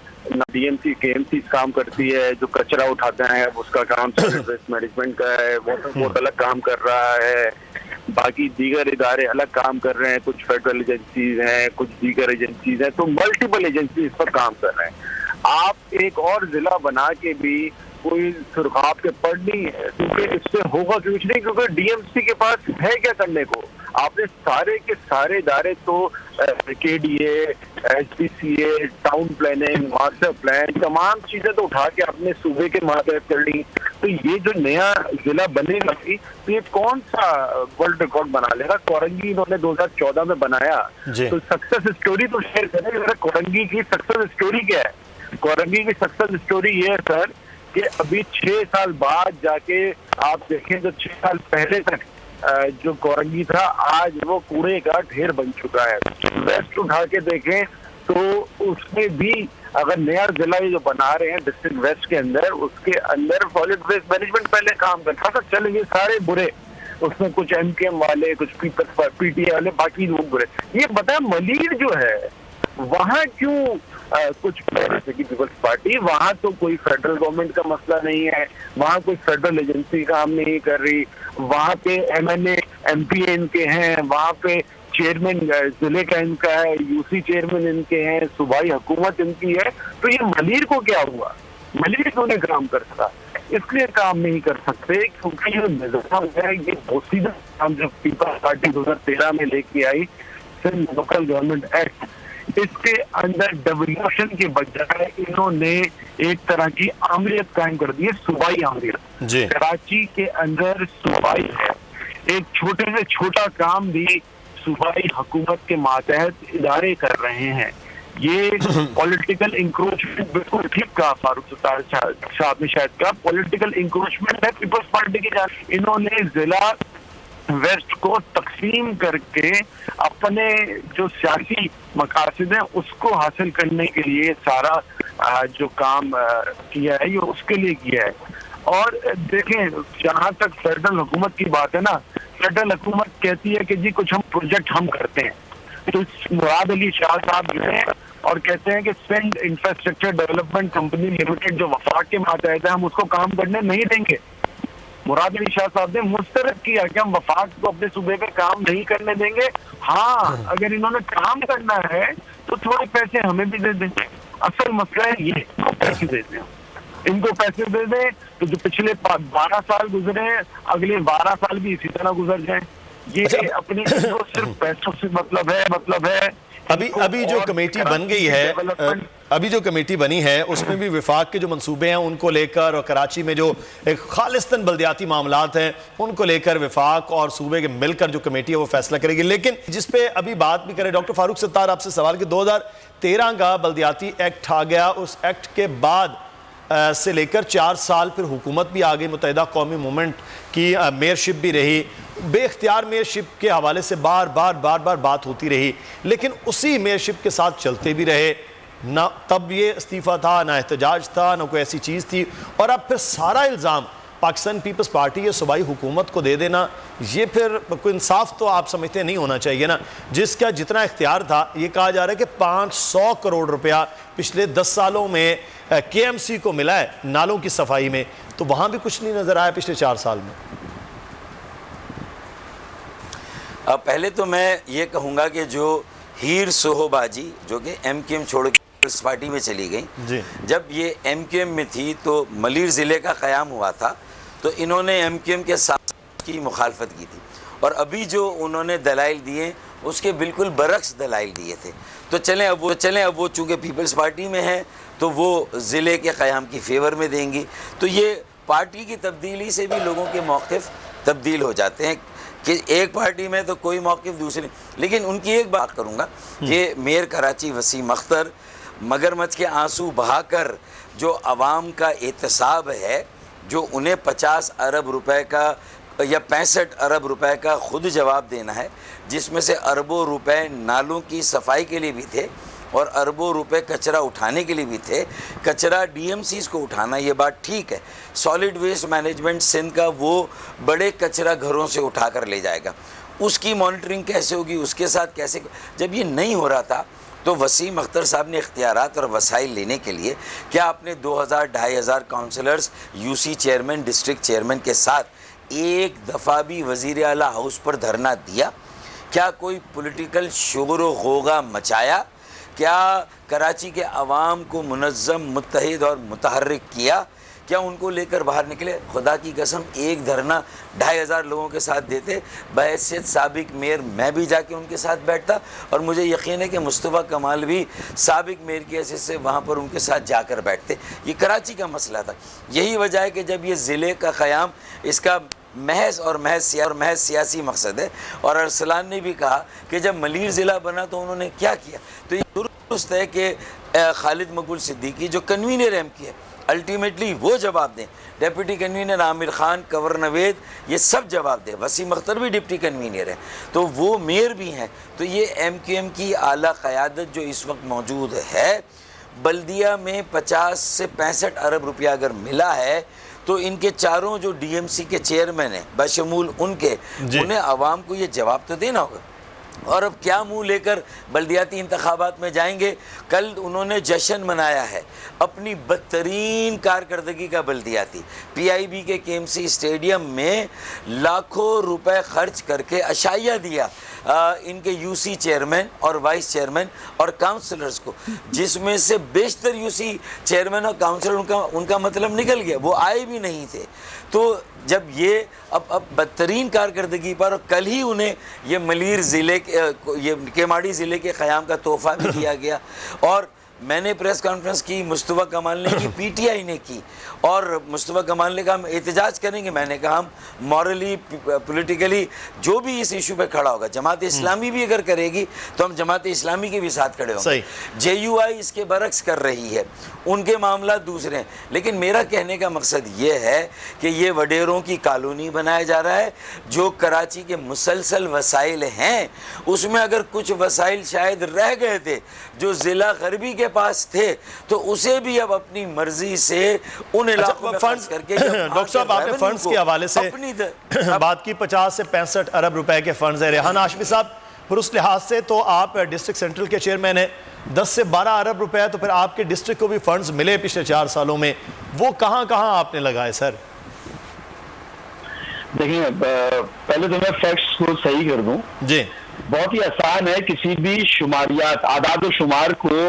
डीएमसी केएमसी काम करती है, जो कचरा उठाते हैं उसका काम सॉलिड वेस्ट मैनेजमेंट का है, वाटर बोर्ड अलग काम कर रहा है, बाकी दीगर इदारे अलग काम कर रहे हैं, कुछ फेडरल एजेंसीज हैं, कुछ दीगर एजेंसीज हैं, तो मल्टीपल एजेंसी इस पर काम कर रहे हैं। आप एक और जिला बना के भी कोई सुरखाब के पड़ नहीं है, क्योंकि इससे होगा कुछ नहीं, क्योंकि डीएमसी के पास है क्या करने को? आपने सारे के सारे इदारे तो KDA, HPCA, town planning, master plan, तमाम चीजें तो उठा के अपने सूबे के मातहत कर ली। तो ये जो नया जिला बनेगा तो ये कौन सा वर्ल्ड रिकॉर्ड बना लेगा? कोरंगी इन्होंने 2014 में बनाया, तो सक्सेस स्टोरी तो शेयर करें। कोरंगी की सक्सेस स्टोरी क्या है? कोरंगी की सक्सेस स्टोरी ये है सर कि अभी 6 साल बाद जाके आप देखें तो 6 साल पहले तक जो कोरंगी था आज वो कूड़े का ढेर बन चुका है। वेस्ट उठा के देखें तो उसमें भी अगर नया जिला जो बना रहे हैं डिस्ट्रिक्ट वेस्ट के अंदर, उसके अंदर सॉलिड वेस्ट मैनेजमेंट पहले काम करता था। चल ये सारे बुरे, उसमें कुछ एमकेएम वाले, कुछ पीटीए वाले, बाकी लोग बुरे। ये बता मलीर जो है वहाँ क्यों कुछ जैसे कि पीपल्स पार्टी, वहाँ तो कोई फेडरल गवर्नमेंट का मसला नहीं है, वहाँ कोई फेडरल एजेंसी काम नहीं कर रही, वहाँ पे एमएनए एमपी इनके हैं, वहाँ पे चेयरमैन जिले का इनका है, यूसी चेयरमैन इनके हैं, सूबाई हुकूमत इनकी है। तो ये मलीर को क्या हुआ? मलीर क्यों नहीं काम कर सका? इसलिए काम नहीं कर सकते क्योंकि ये निजाम है, ये सीधा काम जो पीपल्स पार्टी 2013 में लेके आई, सिंध लोकल गवर्नमेंट एक्ट, इसके अंदर डेवल्यूशन के बजाय इन्होंने एक तरह की आमरीत कायम कर दी है, सूबाई आमरीत। कराची के अंदर सूबाई है, एक छोटे से छोटा काम भी सूबाई हुकूमत के मातहत इदारे कर रहे हैं। ये पॉलिटिकल इंक्रोचमेंट, बिल्कुल ठीक कहा फारूक सुल्तान साहब ने, शायद कहा पॉलिटिकल इंक्रोचमेंट है पीपल्स पार्टी की जानिब। इन्होंने जिला वेस्ट को तकसीम करके अपने जो सियासी मकासद हैं उसको हासिल करने के लिए सारा जो काम किया है ये उसके लिए किया है। और देखें जहाँ तक फेडरल हुकूमत की बात है ना, फेडरल हुकूमत कहती है कि जी कुछ हम प्रोजेक्ट हम करते हैं, तो मुराद अली शाह साहब जो है और कहते हैं कि Sindh infrastructure development company limited जो वफाक के मातहत है हम उसको काम करने नहीं देंगे। मुराद अली शाह साहब ने मुस्तरद किया कि हम वफाक को अपने सूबे पे काम नहीं करने देंगे। हाँ, अगर इन्होंने काम करना है तो थोड़े पैसे हमें भी दे दें। असल मसला है ये, पैसे दे दें, इनको पैसे दे दें तो जो पिछले 12 साल गुजरे हैं अगले 12 साल भी इसी तरह गुजर जाए। ये अपने सिर्फ पैसों से मतलब है अभी जो कमेटी बन गई है, अभी जो कमेटी बनी है उसमें भी विफाक के जो मंसूबे हैं उनको लेकर और कराची में जो एक खालिस्तन बल्दियाती मामलात हैं उनको लेकर विफाक और सूबे के मिलकर जो कमेटी है वो फैसला करेगी। लेकिन जिस पे अभी बात भी करें डॉक्टर फारूक सत्तार, आपसे सवाल कि 2013 का बल्दियाती एक्ट आ गया, उस एक्ट के बाद से लेकर 4 साल फिर हुकूमत भी आ गई, मुत्तहिदा कौमी मूवमेंट की मेयरशिप भी रही, बेख्तियार मेयरशिप के हवाले से बार बार बात होती रही, लेकिन उसी मेयरशिप के साथ चलते भी रहे, ना तब ये इस्तीफ़ा था, ना एहतजाज था, ना कोई ऐसी चीज़ थी, और अब फिर सारा इल्ज़ाम पाकिस्तान पीपल्स पार्टी या सूबाई हुकूमत को दे देना, ये फिर कोई इंसाफ तो आप समझते नहीं होना चाहिए ना। जिसका जितना इख्तियार था, ये कहा जा रहा है कि 500 करोड़ रुपया पिछले 10 सालों में KMC को मिला है नालों की सफाई में, तो वहाँ भी कुछ नहीं नज़र आया पिछले 4 साल में। पहले तो मैं ये कहूँगा कि जो हीर सोहबाजी जो कि MQM छोड़ के पीपल्स पार्टी में चली गई, जब ये MQM में थी तो मलीर ज़िले का क़याम हुआ था, तो इन्होंने MQM के साथ की मुखालफत की थी, और अभी जो उन्होंने दलाइल दिए उसके बिल्कुल बरक्स दलाइल दिए थे। तो चलें अब वो चूँकि पीपल्स पार्टी में है तो वो ज़िले के क़याम की फेवर में देंगी, तो ये पार्टी की तब्दीली से भी लोगों के मौक़िफ़ तब्दील हो जाते हैं कि एक पार्टी में तो कोई मौक़िफ़ दूसरी। लेकिन उनकी एक बात करूँगा कि मेयर कराची वसीम अख्तर मगरमच्छ के आंसू बहाकर जो अवाम का एहतसाब है, जो उन्हें 50 अरब रुपए का या 65 अरब रुपए का खुद जवाब देना है, जिसमें से अरबों रुपए नालों की सफाई के लिए भी थे और अरबों रुपए कचरा उठाने के लिए भी थे। कचरा DMCs को उठाना ये बात ठीक है, सॉलिड वेस्ट मैनेजमेंट सिंध का वो बड़े कचरा घरों से उठा कर ले जाएगा, उसकी मॉनिटरिंग कैसे होगी, उसके साथ कैसे, जब ये नहीं हो रहा था तो वसीम अख्तर साहब ने इख्तियारात और वसाइल लेने के लिए क्या आपने 2000-2500 councillors, UC chairman, district chairman के साथ एक दफ़ा भी वज़ीर आला हाउस पर धरना दिया? क्या कोई पॉलिटिकल शोर व गौगा मचाया? क्या कराची के अवाम को मुनज़्ज़म, मुत्तहिद और मुतहर्रिक किया? क्या उनको लेकर बाहर निकले? खुदा की कसम एक धरना 2500 लोगों के साथ देते, बहैसियत साबिक मेयर मैं भी जाके उनके साथ बैठता, और मुझे यकीन है कि मुस्तफ़ा कमाल भी साबिक मेयर की हैसियत से वहाँ पर उनके साथ जाकर बैठते। ये कराची का मसला था। यही वजह है कि जब ये ज़िले का क़याम इसका महज सियासी मकसद है, और अरसलान ने भी कहा कि जब मलीर ज़िला बना तो उन्होंने क्या किया, तो ये दुरुस्त है कि खालिद मकबूल सिद्दीकी जो कन्वीनर MQ है अल्टीमेटली वो जवाब दें, डेप्यूटी कन्वीनर आमिर खान, कंवर नवेद ये सब जवाब दें, वसीम अख्तर भी डिप्टी कन्वीनर है तो वो मेयर भी हैं। तो ये MQM की आला क़यादत जो इस वक्त मौजूद है, बल्दिया में 50 से 65 अरब रुपया अगर मिला है तो इनके चारों जो DMC के चेयरमैन हैं बशमूल उनके, उन्हें आवाम को ये जवाब तो देना होगा। और अब क्या मुंह लेकर बल्दियाती इंतखाबात में जाएंगे? कल उन्होंने जश्न मनाया है अपनी बदतरीन कारकर्दगी का बल्दियाती, PIB के KMC स्टेडियम में लाखों रुपए खर्च करके अशाइया दिया इनके UC चेयरमैन और वाइस चेयरमैन और काउंसलर्स को, जिसमें से बेशतर UC चेयरमैन और काउंसलर उनका मतलब निकल गया, वो आए भी नहीं थे। तो जब ये अब बदतरीन कारकर्दगी पर, और कल ही उन्हें ये मलीर ज़िले ये केमाड़ी ज़िले के क़याम का तोहफ़ा भी दिया गया, और मैंने प्रेस कॉन्फ्रेंस की, मुस्तफ़ा कमाल ने की, PTI ने की, और मुस्तफ़ा कमाल ने कहा हम एहतजाज करेंगे। मैंने कहा हम मॉरली, पॉलिटिकली जो भी इस इशू पे खड़ा होगा, जमात इस्लामी भी अगर करेगी तो हम जमात इस्लामी के भी साथ खड़े होंगे। JUI इसके बरक्स कर रही है, उनके मामला दूसरे हैं। लेकिन मेरा कहने का मकसद ये है कि ये वडेरों की कॉलोनी बनाया जा रहा है। जो कराची के मुसलसल वसाइल हैं उसमें अगर कुछ वसाइल शायद रह गए थे जो ज़िला गरबी के पास थे, तो उसे भी अब अपनी मर्जी से उन इलाकों में खर्च करके डॉक्टर साहब आपने फंड्स के हवाले से बात की, 50 से 65 अरब रुपए के फंड्स है। रेहान हाशमी साहब, फिर उस लिहाज से तो आप डिस्ट्रिक्ट सेंट्रल के चेयरमैन हैं, 10 से 12 अरब रुपए तो फिर आपके डिस्ट्रिक्ट को भी फंड्स मिले पिछले 4 सालों में, वो कहाँ कहाँ आपने लगाए सर? देखिए, पहले तो मैं फैक्ट्स को सही कर दूं जी। बहुत ही आसान है किसी भी शुमारियात, आदाद और शुमार को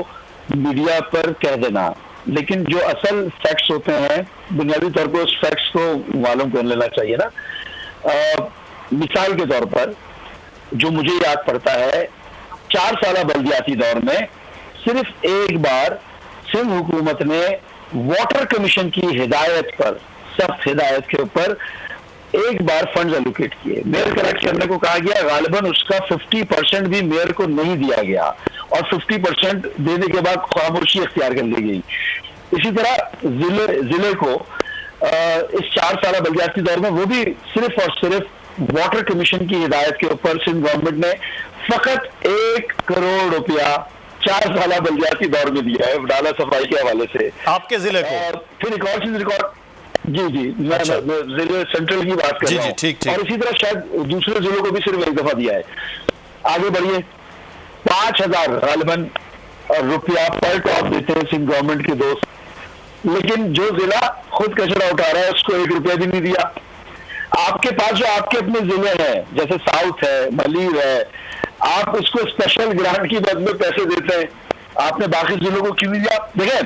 मीडिया पर कह देना, लेकिन जो असल फैक्ट्स होते हैं बुनियादी तौर पर उस फैक्ट्स को मालूम कर लेना चाहिए ना। मिसाल के तौर पर जो मुझे याद पड़ता है 4 साल बल्दियाती दौर में सिर्फ एक बार सिंध हुकूमत ने वाटर कमीशन की हिदायत पर, सख्त हिदायत के ऊपर एक बार फंड एलोकेट किए। मेयर कलेक्ट करने को कहा गया, गालिबन उसका 50% भी मेयर को नहीं दिया गया और 50% देने के बाद खामोशी अख्तियार कर ली गई। इसी तरह जिले को इस 4 साल बल्दियाती दौर में वो भी सिर्फ और सिर्फ वाटर कमीशन की हिदायत के ऊपर सिंध गवर्नमेंट ने फकत 1 करोड़ रुपया 4 साल बल्दियाती दौर में दिया है नाला सफाई के हवाले से आपके जिले को। और फिर एक और चीज रिकॉर्ड, जी मैं जिले सेंट्रल की बात कर रहा हूं, ठीक। और इसी तरह शायद दूसरे जिलों को भी सिर्फ एक दफा दिया है। आगे बढ़िए, 5,000 गालिबन रुपया पर टॉप देते हैं सिंध गवर्नमेंट के दोस्त, लेकिन जो जिला खुद कचरा उठा रहा है उसको 1 रुपया भी नहीं दिया। आपके पास जो आपके अपने जिले हैं जैसे साउथ है, मलीर है, आप उसको स्पेशल ग्रांट की बद में पैसे देते हैं, आपने बाकी जिलों को क्यों नहीं दिया? देखें,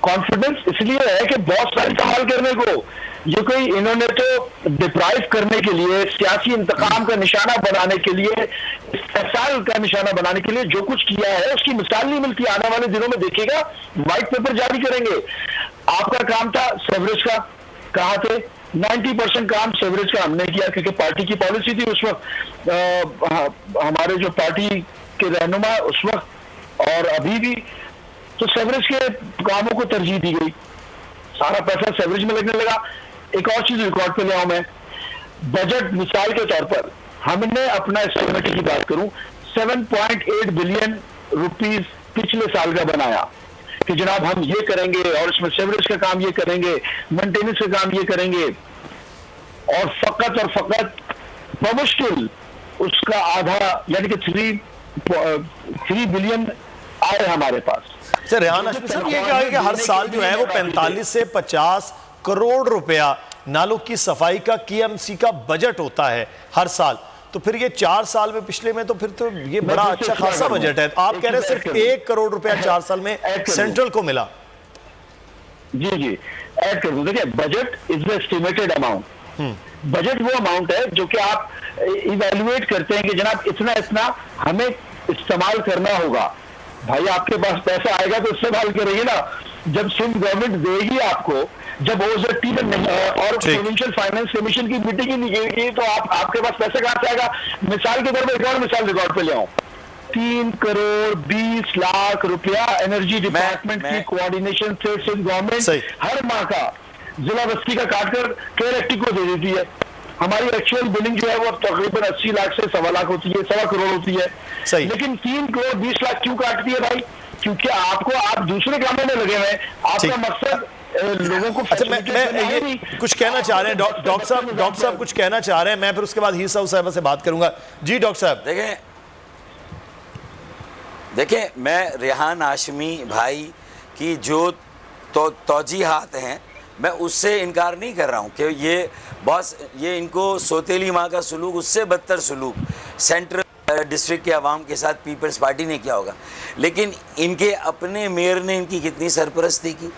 कॉन्फिडेंस इसलिए है कि बहुत सारे इस्तेमाल करने को, ये कोई इन्होंने तो डिप्राइव करने के लिए, सियासी इंतकाम का निशाना बनाने के लिए, इस्तेसाल का निशाना बनाने के लिए जो कुछ किया है उसकी मिसाल नहीं मिलती। आने वाले दिनों में देखिएगा, व्हाइट पेपर जारी करेंगे। आपका काम था सेवरेज का, कहाँ थे? 90% काम सेवरेज का हमने किया क्योंकि पार्टी की पॉलिसी थी उस वक्त, हमारे जो पार्टी के रहनुमा उस वक्त और अभी भी, तो सेवरेज के कामों को तरजीह दी गई, सारा पैसा सेवरेज में लगने लगा। एक और चीज रिकॉर्ड पे ले आऊं मैं, बजट मिसाल के तौर पर हमने अपना एस्टिमेट की बात करूं 7.8 बिलियन रुपीस पिछले साल का बनाया कि जनाब हम ये करेंगे और इसमें सेवरेज का काम ये करेंगे, मेंटेनेंस का काम ये करेंगे, और फकत बमुश्किल उसका आधा यानी कि 3 बिलियन आए हमारे पास। सर रेहान हाशमी साहब, ये क्या है कि हर साल जो है वो 45 से 50 करोड़ रुपया नालों की सफाई का KMC का बजट होता है हर साल, तो फिर ये 4 साल में, पिछले में तो फिर तो ये बड़ा अच्छा खासा बजट है। आप कह रहे हैं सिर्फ 1 करोड़ रुपया 4 साल में सेंट्रल को मिला। जी ऐड कर दूं, देखिए budget is the estimated amount. Budget वो अमाउंट है जो कि आप इवैल्यूएट करते हैं कि जनाब इतना हमें इस्तेमाल करना होगा। भाई आपके पास पैसा आएगा तो इस्तेमाल करेंगे ना। जब सिंध गवर्नमेंट देगी आपको, जब OZT में नहीं और प्रोविंशियल फाइनेंस कमीशन की मीटिंग ही नहीं गिरेगी तो आपके पास पैसा कहां से आएगा? मिसाल के तौर पर एक और मिसाल रिकॉर्ड पे ले आऊं, 3 करोड़ 20 लाख रुपया एनर्जी डिपार्टमेंट की कोऑर्डिनेशन से सिंध गवर्नमेंट हर माह का जिला बस्ती का काटकर केयर को दे देती है। हमारी एक्चुअल बिलिंग जो है वो तकरीबन 80 लाख से 1.25 लाख होती है, 1.25 करोड़ होती है। लेकिन 3 करोड़ 20 लाख क्यों काटती है भाई? क्योंकि आप दूसरे कामों में लगे हुए, आपका मकसद लोगों को। अच्छा, मैं कुछ कहना चाह रहे हैं डॉक्टर साहब कुछ कहना चाह रहे हैं, मैं फिर उसके बाद हीर साहब से बात करूंगा। जी डॉक्टर साहब। देखें मैं रेहान हाशमी भाई की जो तौजीहात हैं मैं उससे इनकार नहीं कर रहा हूँ कि ये इनको सोतेली माँ का सलूक, उससे बदतर सलूक सेंट्रल डिस्ट्रिक्ट के अवाम के साथ पीपल्स पार्टी ने किया होगा। लेकिन इनके अपने मेयर ने इनकी कितनी सरपरस्ती की,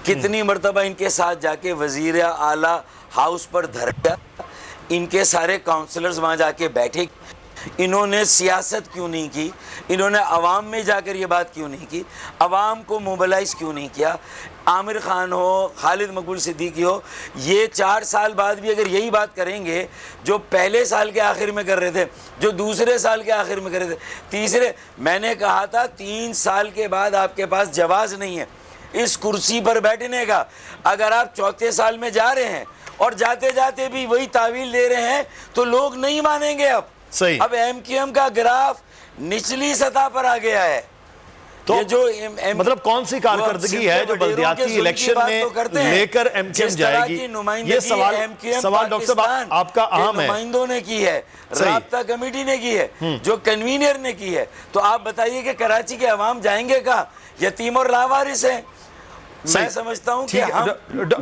कितनी मरतबा इनके साथ जाके वज़ीर आला हाउस पर धरना, इनके सारे काउंसलर्स वहाँ जाके बैठे, इन्होंने सियासत क्यों नहीं की, इन्होंने अवाम में जाकर ये बात क्यों नहीं की, अवाम को मोबिलाइज़ क्यों नहीं किया। आमिर खान हो, खालिद मकबूल सिद्दीकी हो, ये 4 साल बाद भी अगर यही बात करेंगे जो पहले साल के आखिर में कर रहे थे, जो दूसरे साल के आखिर में कर रहे थे, तीसरे, मैंने कहा था 3 साल के बाद आपके पास जवाज़ नहीं है इस कुर्सी पर बैठने का। अगर आप 4थे साल में जा रहे हैं और जाते जाते भी वही तावील दे रहे हैं तो लोग नहीं मानेंगे। अब MQM का ग्राफ निचली सतह पर आ गया है। तो ये जो मतलब कौन सी कारकर्दगी है जो बल्दियाती इलेक्शन में लेकर MQM जाएगी? ये सवाल डॉक्टर साहब आपका अहम है। नुमाइंदों ने की है, राब्ता कमेटी ने की है, जो कन्वीनर ने की है। तो आप बताइए कि कराची के अवाम जाएंगे कहाँ? यतीम और लावारिस हैं। मैं समझता हूं कि हम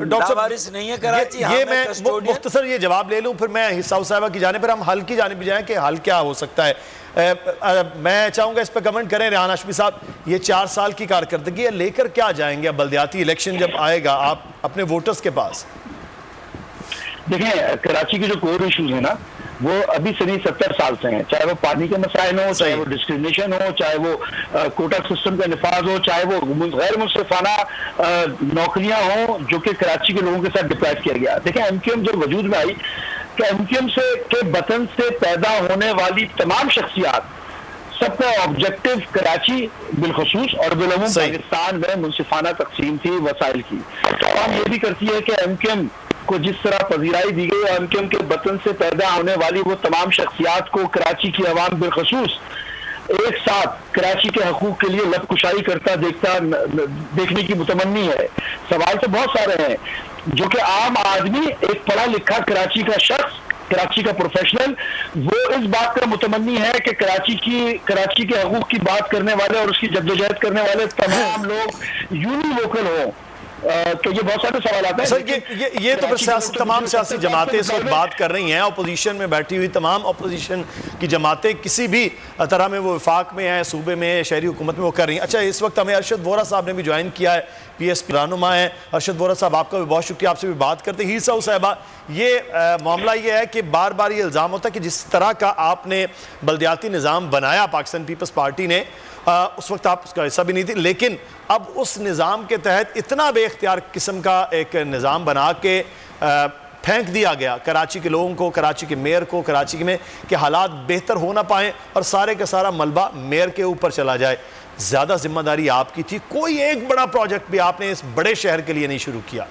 लावारिस नहीं है कराची। ये मैं मुख्तसर ये जवाब ले लूं, फिर मैं हिस्सा साहिबा की जाने पर हम हल की जाने पर जाएं कि हल क्या हो सकता है। मैं चाहूंगा इस पर कमेंट करें रेहान हाशमी साहब। ये 4 साल की कारकर्दगी है, लेकर क्या जाएंगे अब बल्दियाती इलेक्शन जब आएगा आप अपने वोटर्स के पास? देखें, कराची के जो कोर इश्यूज है ना, वो अभी से नहीं 70 साल से हैं, चाहे वो पानी के मसाइल हो, चाहे वो डिस्क्रिमिनेशन हो, चाहे वो कोटा सिस्टम का निफाज हो, चाहे वो गैर मुनसिफाना नौकरियां हो जो कि कराची के लोगों के साथ डिप्लॉय किया गया। देखिए एमक्यूएम जब वजूद में आई कि एमक्यूएम से के वतन से पैदा होने वाली तमाम शख्सियात सबका ऑब्जेक्टिव कराची बिलखसूस और बिलूम पाकिस्तान में मुनसिफाना तकसीम थी वसाइल की। हम ये भी करती है कि एमक्यूएम को जिस तरह पजीराई दी गई, एमक्यूएम के वतन से पैदा होने वाली वो तमाम शख्सियात को कराची की अवाम बिलखसूस एक साथ कराची के हकूक के लिए लबकुशाई करता देखने की मुतमन्नी है। सवाल तो बहुत सारे हैं जो कि आम आदमी, एक पढ़ा लिखा कराची का शख्स, कराची का प्रोफेशनल, वो इस बात का मुतमन्नी है कि कराची के हकूक की बात करने वाले और उसकी जद्दोजहद करने वाले तमाम लोग यूनिवोकल हो। तो ये बहुत सारे सवाल आते हैं सर। ये तो तमाम सियासी जमातें इस वक्त बात कर रही हैं, अपोजिशन में बैठी हुई तमाम अपोजिशन की जमातें किसी भी तरह में वो वफाक में हैं, सूबे में, शहरी हुकूमत में वो कर रही हैं। अच्छा, इस वक्त हमें अरशद वोरा साहब ने भी ज्वाइन किया है, PSP रहनुमा है। अरशद वोरा साहब, आपका भी बहुत शुक्रिया, आपसे भी बात करते हैं। हीर साहबा, ये मामला ये है कि बार बार ये इल्ज़ाम होता है कि जिस तरह का आपने बल्दियाती निज़ाम बनाया पाकिस्तान पीपल्स पार्टी ने, उस वक्त आप उसका हिस्सा भी नहीं थी, लेकिन अब उस निज़ाम के तहत इतना बेख्तियार किस्म का एक निज़ाम बना के फेंक दिया गया कराची के लोगों को, कराची के मेयर को, कराची में कि हालात बेहतर हो ना पाएँ और सारे का सारा मलबा मेयर के ऊपर चला जाए। ज़्यादा जिम्मेदारी आपकी थी, कोई एक बड़ा प्रोजेक्ट भी आपने इस बड़े शहर के लिए नहीं शुरू किया?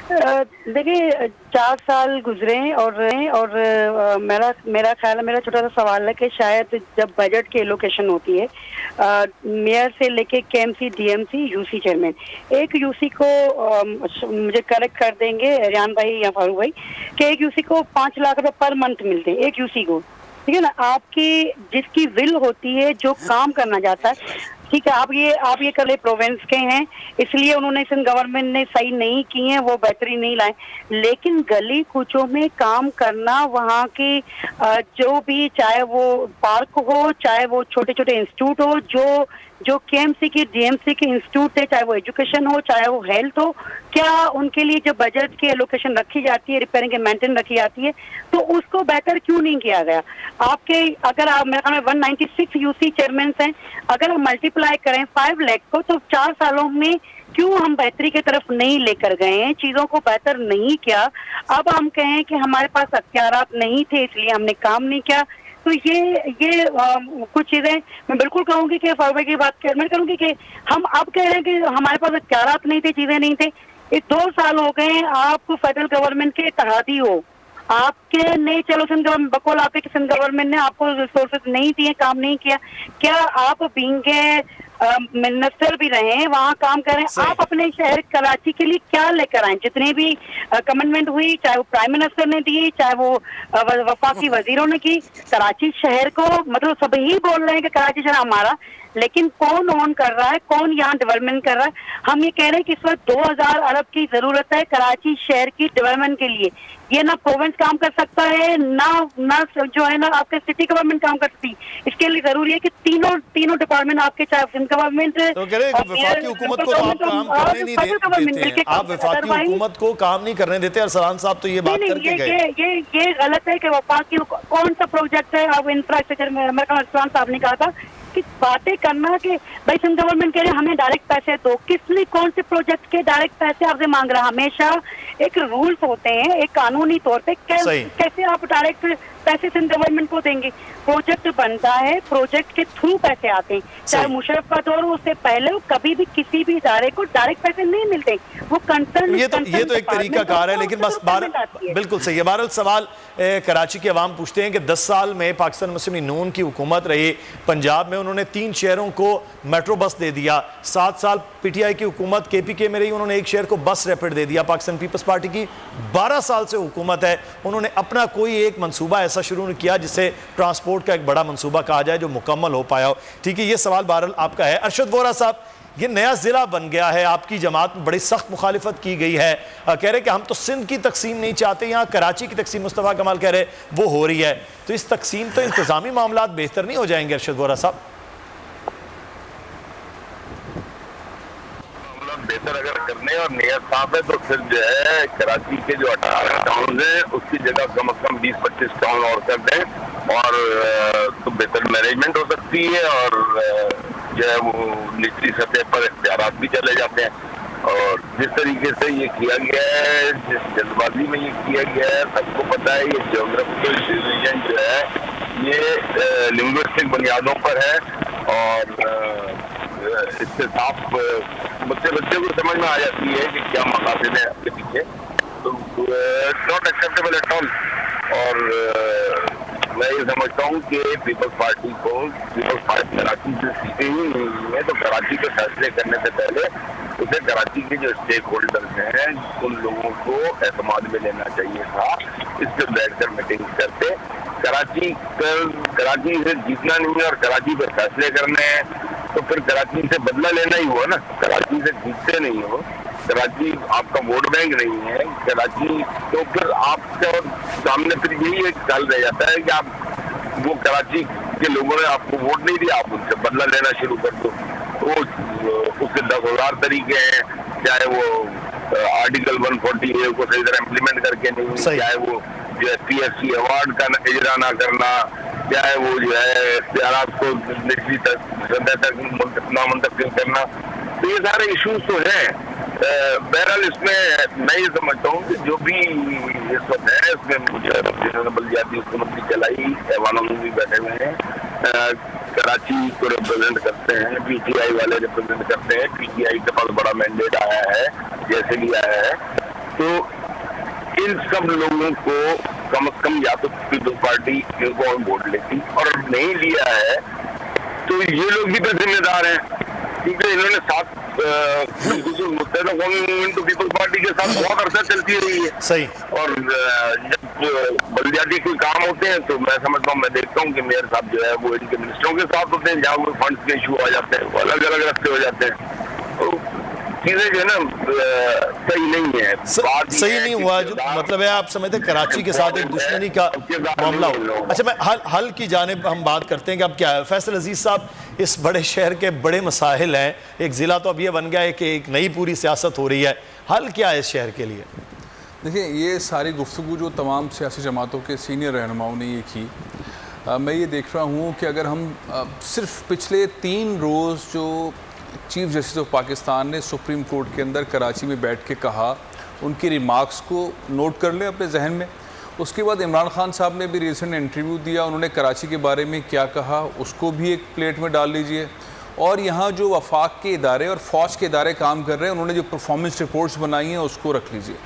देखिए 4 साल गुजरे और मेरा ख्याल है, मेरा छोटा सा सवाल है कि शायद जब बजट की एलोकेशन होती है मेयर से लेके KMC, DMC, UC चेयरमैन, एक UC को मुझे करेक्ट कर देंगे रियान भाई या फारूक भाई, कि एक UC को 5 लाख रुपए पर मंथ मिलते हैं एक UC को, ठीक है ना। आपकी जिसकी विल होती है, जो काम करना चाहता है, ठीक है, आप ये कल प्रोविंस के हैं, इसलिए उन्होंने सिंध गवर्नमेंट ने सही नहीं की है, वो बेहतरी नहीं लाए, लेकिन गली कूचों में काम करना, वहाँ की जो भी, चाहे वो पार्क हो, चाहे वो छोटे छोटे इंस्टीट्यूट हो, जो KMC की, DMC के इंस्टीट्यूट है, चाहे वो एजुकेशन हो, चाहे वो हेल्थ हो, क्या उनके लिए जो बजट की एलोकेशन रखी जाती है, रिपेयरिंग एंड मेंटेन रखी जाती है, तो उसको बेहतर क्यों नहीं किया गया? अगर आप मेरे ख्याल में 196 UC चेयरमैन हैं, अगर हम मल्टीप्लाई करें 5 लाख को, तो 4 सालों में क्यों हम बेहतरी की तरफ नहीं लेकर गए हैं, चीजों को बेहतर नहीं किया? अब हम कहें कि हमारे पास अख्तियारात नहीं थे इसलिए हमने काम नहीं किया, तो ये कुछ चीजें मैं बिल्कुल कहूंगी कि फारूक की बात मैं करूंगी कि हम अब कह रहे हैं कि हमारे पास अख्तियारात नहीं थे, चीजें नहीं थे। ये 2 साल हो गए आपको फेडरल गवर्नमेंट के इत्तेहादी हो, आपके नहीं, चलो सिंध गवर्नमेंट बकौल आपके कि सिंध गवर्नमेंट ने आपको रिसोर्सेज नहीं दिए, काम नहीं किया, क्या आप बींगे मिनिस्टर भी रहे, वहाँ काम करें, आप अपने शहर कराची के लिए क्या लेकर आए? जितने भी कमिटमेंट हुई, चाहे वो प्राइम मिनिस्टर ने दी, चाहे वो वफाकी वजीरों ने की, कराची शहर को, मतलब सभी बोल रहे हैं कि कराची शहर हमारा, लेकिन कौन ओन कर रहा है, कौन यहाँ डेवलपमेंट कर रहा है? हम ये कह रहे हैं कि इस वक्त 2000 अरब की जरूरत है कराची शहर की डेवलपमेंट के लिए। ये ना प्रोविंस काम कर सकता है, ना जो है ना आपके सिटी गवर्नमेंट काम कर सकती। इसके लिए जरूरी है कि तीनों डिपार्टमेंट आपके, चाहे सिंध गवर्नमेंट, वफाकी हुकूमत को आप काम करने नहीं देते, आप वफाकी हुकूमत को काम नहीं करने देते। अरसलान साहब तो ये बात करके गए, ये गलत है कि वफाकी कौन सा प्रोजेक्ट है, अब इंफ्रास्ट्रक्चर में अरसलान साहब ने कहा था कि बातें करना कि भाई सिंध गवर्नमेंट कह रहे हैं हमें डायरेक्ट पैसे दो, किस लिए, कौन से प्रोजेक्ट के डायरेक्ट पैसे आपसे मांग रहा है? हमेशा एक रूल्स होते हैं, एक कानूनी तौर पे कैसे आप डायरेक्ट पैसे सिंध गवर्नमेंट को देंगे? प्रोजेक्ट बनता है, प्रोजेक्ट के थ्रू पैसे आते हैं, चाहे मुशर्रफ का दौर हो, उससे पहले हो, कभी भी किसी भी इदारे को डायरेक्ट पैसे नहीं मिलते, वो कंसर्न। ये तो एक तरीका कार है, लेकिन बस बिल्कुल सही है। बहरहाल सवाल कराची के अवाम पूछते हैं कि 10 साल में पाकिस्तान मुस्लिम लीग नून की हुकूमत रही, पंजाब में उन्होंने 3 शहरों को मेट्रो बस दे दिया, 7 साल PTI की हुकूमत KPK में रही, उन्होंने 1 शहर को बस रैपिड दे दिया। पाकिस्तान पीपल्स पार्टी की 12 साल से हुकूमत है, उन्होंने अपना कोई एक मंसूबा ऐसा शुरू नहीं किया जिसे ट्रांसपोर्ट का एक बड़ा मंसूबा कहा जाए जो मुकम्मल हो पाया हो। ठीक है, ये सवाल बहरहाल आपका है। अरशद वोरा साहब, ये नया ज़िला बन गया है, आपकी जमात में बड़ी सख्त मुखालिफत की गई है, कह रहे कि हम तो सिंध की तकसीम नहीं चाहते, यहाँ कराची की तकसीम मुस्तफ़ा कमाल कह रहे वो हो रही है, तो इस तकसीम तो इंतज़ामी मामलात बेहतर नहीं हो जाएंगे अरशद वोरा साहब? बेहतर अगर करने और नियत साफ है तो फिर जो है कराची के जो 18 टाउन है उसकी जगह कम से कम 20-25 टाउन और कर दें और तो बेहतर मैनेजमेंट हो सकती है और जो है वो निचली सतह पर इख्तियारात भी चले जाते हैं। और जिस तरीके से ये किया गया है, जिस जल्दबाजी में ये किया गया है, सबको पता है ये ज्योग्राफिकल डिवीजन जो है ये लिंग्विस्टिक बुनियादों पर है और इससे साफ बच्चे को समझ में आ जाती है कि क्या मकासद है आपके पीछे। तो नॉट एक्सेप्टेबल एट ऑल। और मैं ये समझता हूँ कि पीपल्स पार्टी कराची से सीटें ही नहीं है तो कराची के फैसले करने से पहले उसे कराची के जो स्टेक होल्डर्स हैं उन लोगों को एतमाद में लेना चाहिए था। इससे बैठकर मीटिंग करते कराची से जीतना नहीं है और कराची पर फैसले करने हैं तो फिर कराची से बदला लेना ही हुआ ना। कराची से जीतते नहीं हो, कराची आपका वोट बैंक नहीं है कराची, तो फिर आपके सामने फिर यही एक ख्याल रह जाता है कि आप वो कराची के लोगों ने आपको वोट नहीं दिया, आप उनसे बदला लेना शुरू कर दो। तो उसके 10,000 तरीके हैं, चाहे वो आर्टिकल 140 को सही तरह इम्प्लीमेंट करके नहीं, चाहे वो जो है PSC अवार्ड का इजरा ना करना, चाहे वो जो है इख्तियारात को निचली सतह तक नामुंतकिल करना, तो ये सारे इशूज तो हैं। बहरहाल इसमें मैं ये समझता हूँ कि जो भी इस वक्त है इसमें मुझे बल्दियाती हुकूमत की चलाई ऐवानों में भी बैठे हुए हैं, कराची को रिप्रेजेंट करते हैं, PTI वाले रिप्रेजेंट करते हैं, PTI के पास बड़ा मैंडेट आया है जैसे भी आया है। तो इन सब लोगों को कम से कम या तो पीपल्स पार्टी इनको वोट लेती और नहीं लिया है तो ये लोग भी तो जिम्मेदार हैं क्योंकि इन्होंने साथ मुत्तहिदा कौमी मूवमेंट तो पीपल्स पार्टी के साथ बहुत अरसा चलती रही है। सही। और जब बल्दियाती कोई काम होते हैं तो मैं समझता हूँ, मैं देखता हूँ कि मेयर साहब जो है वो इनके मिनिस्टरों के साथ होते हैं, जहाँ वो फंड्स के इशू आ जाते हैं वो अलग अलग रास्ते हो जाते हैं। तो चीजें जो है ना सही नहीं है, सही नहीं हुआ। जो मतलब है आप समझते कराची के साथ एक दुश्मनी का मामला हो। अच्छा, मैं हल की जानिब हम बात करते हैं कि अब क्या है। फैसल अजीज साहब, इस बड़े शहर के बड़े मसाइल हैं, एक ज़िला तो अब ये बन गया है कि एक नई पूरी सियासत हो रही है, हल क्या है इस शहर के लिए? देखिए, ये सारी गुफ्तगू जो तमाम सियासी जमातों के सीनियर रहनुमाओं ने ये की, मैं ये देख रहा हूँ कि अगर हम सिर्फ पिछले 3 रोज़ जो चीफ जस्टिस ऑफ पाकिस्तान ने सुप्रीम कोर्ट के अंदर कराची में बैठ के कहा, उनकी रिमार्क्स को नोट कर लें अपने जहन में। उसके बाद इमरान खान साहब ने भी रिसेंट इंटरव्यू दिया, उन्होंने कराची के बारे में क्या कहा उसको भी एक प्लेट में डाल लीजिए। और यहाँ जो वफाक के इदारे और फ़ौज के इदारे काम कर रहे हैं, उन्होंने जो परफॉर्मेंस रिपोर्ट्स बनाई हैं उसको रख लीजिए।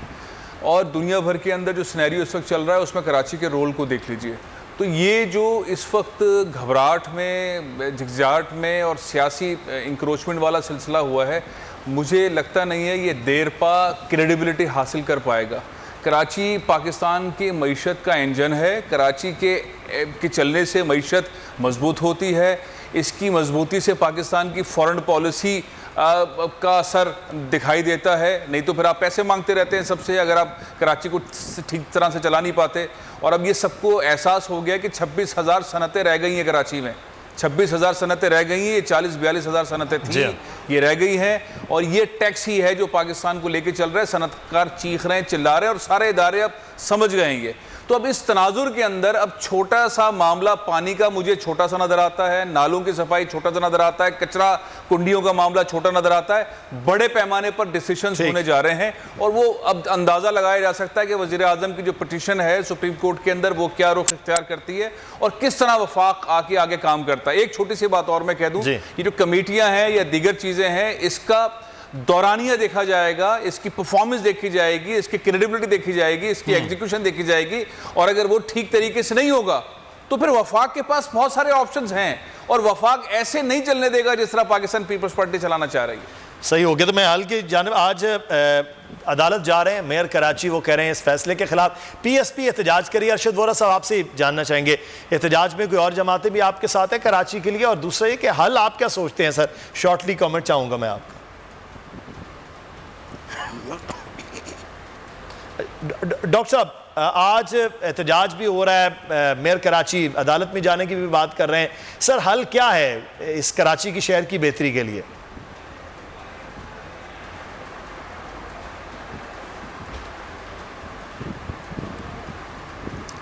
और दुनिया भर के अंदर जो सिनेरियो इस वक्त चल रहा है उसमें कराची के रोल को देख लीजिए। तो ये जो इस वक्त घबराहट में, झिझाहट में और सियासी इंक्रोचमेंट वाला सिलसिला हुआ है, मुझे लगता नहीं है ये देर पा क्रेडिबिलिटी हासिल कर पाएगा। कराची पाकिस्तान की मईशत का इंजन है, कराची के चलने से मईशत मजबूत होती है, इसकी मजबूती से पाकिस्तान की फॉरेन पॉलिसी का असर दिखाई देता है। नहीं तो फिर आप पैसे मांगते रहते हैं सबसे, अगर आप कराची को ठीक तरह से चला नहीं पाते। और अब ये सबको एहसास हो गया कि 26,000 सनतें रह गई हैं कराची में, 26,000 सनतें रह गई हैं, ये 40-42 हज़ार सनतें थी, ये रह गई हैं। और ये टैक्स ही है जो पाकिस्तान को लेके चल रहा है। सनतकार चीख रहे हैं, चिल्ला रहे हैं और सारे इदारे अब समझ गए हैं ये। तो अब इस तनाजुर के अंदर अब छोटा सा मामला पानी का मुझे छोटा सा नजर आता है, नालों की सफाई छोटा सा नजर आता है, कचरा कुंडियों का मामला छोटा नजर आता है। बड़े पैमाने पर डिसीजंस होने जा रहे हैं और वो अब अंदाजा लगाया जा सकता है कि वजीर आजम की जो पिटीशन है सुप्रीम कोर्ट के अंदर वो क्या रुख इख्तियार करती है और किस तरह वफाक आके आगे काम करता है। एक छोटी सी बात और मैं कह दूं, ये जो कमेटियां हैं या दीगर चीजें हैं, इसका दौरानिया देखा जाएगा, इसकी परफॉर्मेंस देखी जाएगी, इसकी क्रेडिबिलिटी देखी जाएगी, इसकी एग्जीक्यूशन देखी जाएगी। और अगर वो ठीक तरीके से नहीं होगा तो फिर वफाक के पास बहुत सारे ऑप्शंस हैं और वफाक ऐसे नहीं चलने देगा जिस तरह पाकिस्तान पीपल्स पार्टी चलाना चाह रही है। सही हो गया। तो मैं हाल की जानिब आज अदालत जा रहे हैं, मेयर कराची वो कह रहे हैं इस फैसले के खिलाफ PSP एहतजाज करिए। अरशद वोरा साहब आपसे जानना चाहेंगे, एहतजाज में कोई और जमातें भी आपके साथ हैं कराची के लिए? और दूसरा ये कि हल आप क्या सोचते हैं सर? शॉर्टली कमेंट चाहूँगा मैं आपका। डॉक्टर साहब, आज एहतजाज भी हो रहा है, मेयर कराची अदालत में जाने की भी बात कर रहे हैं, सर हल क्या है इस कराची की शहर की बेहतरी के लिए?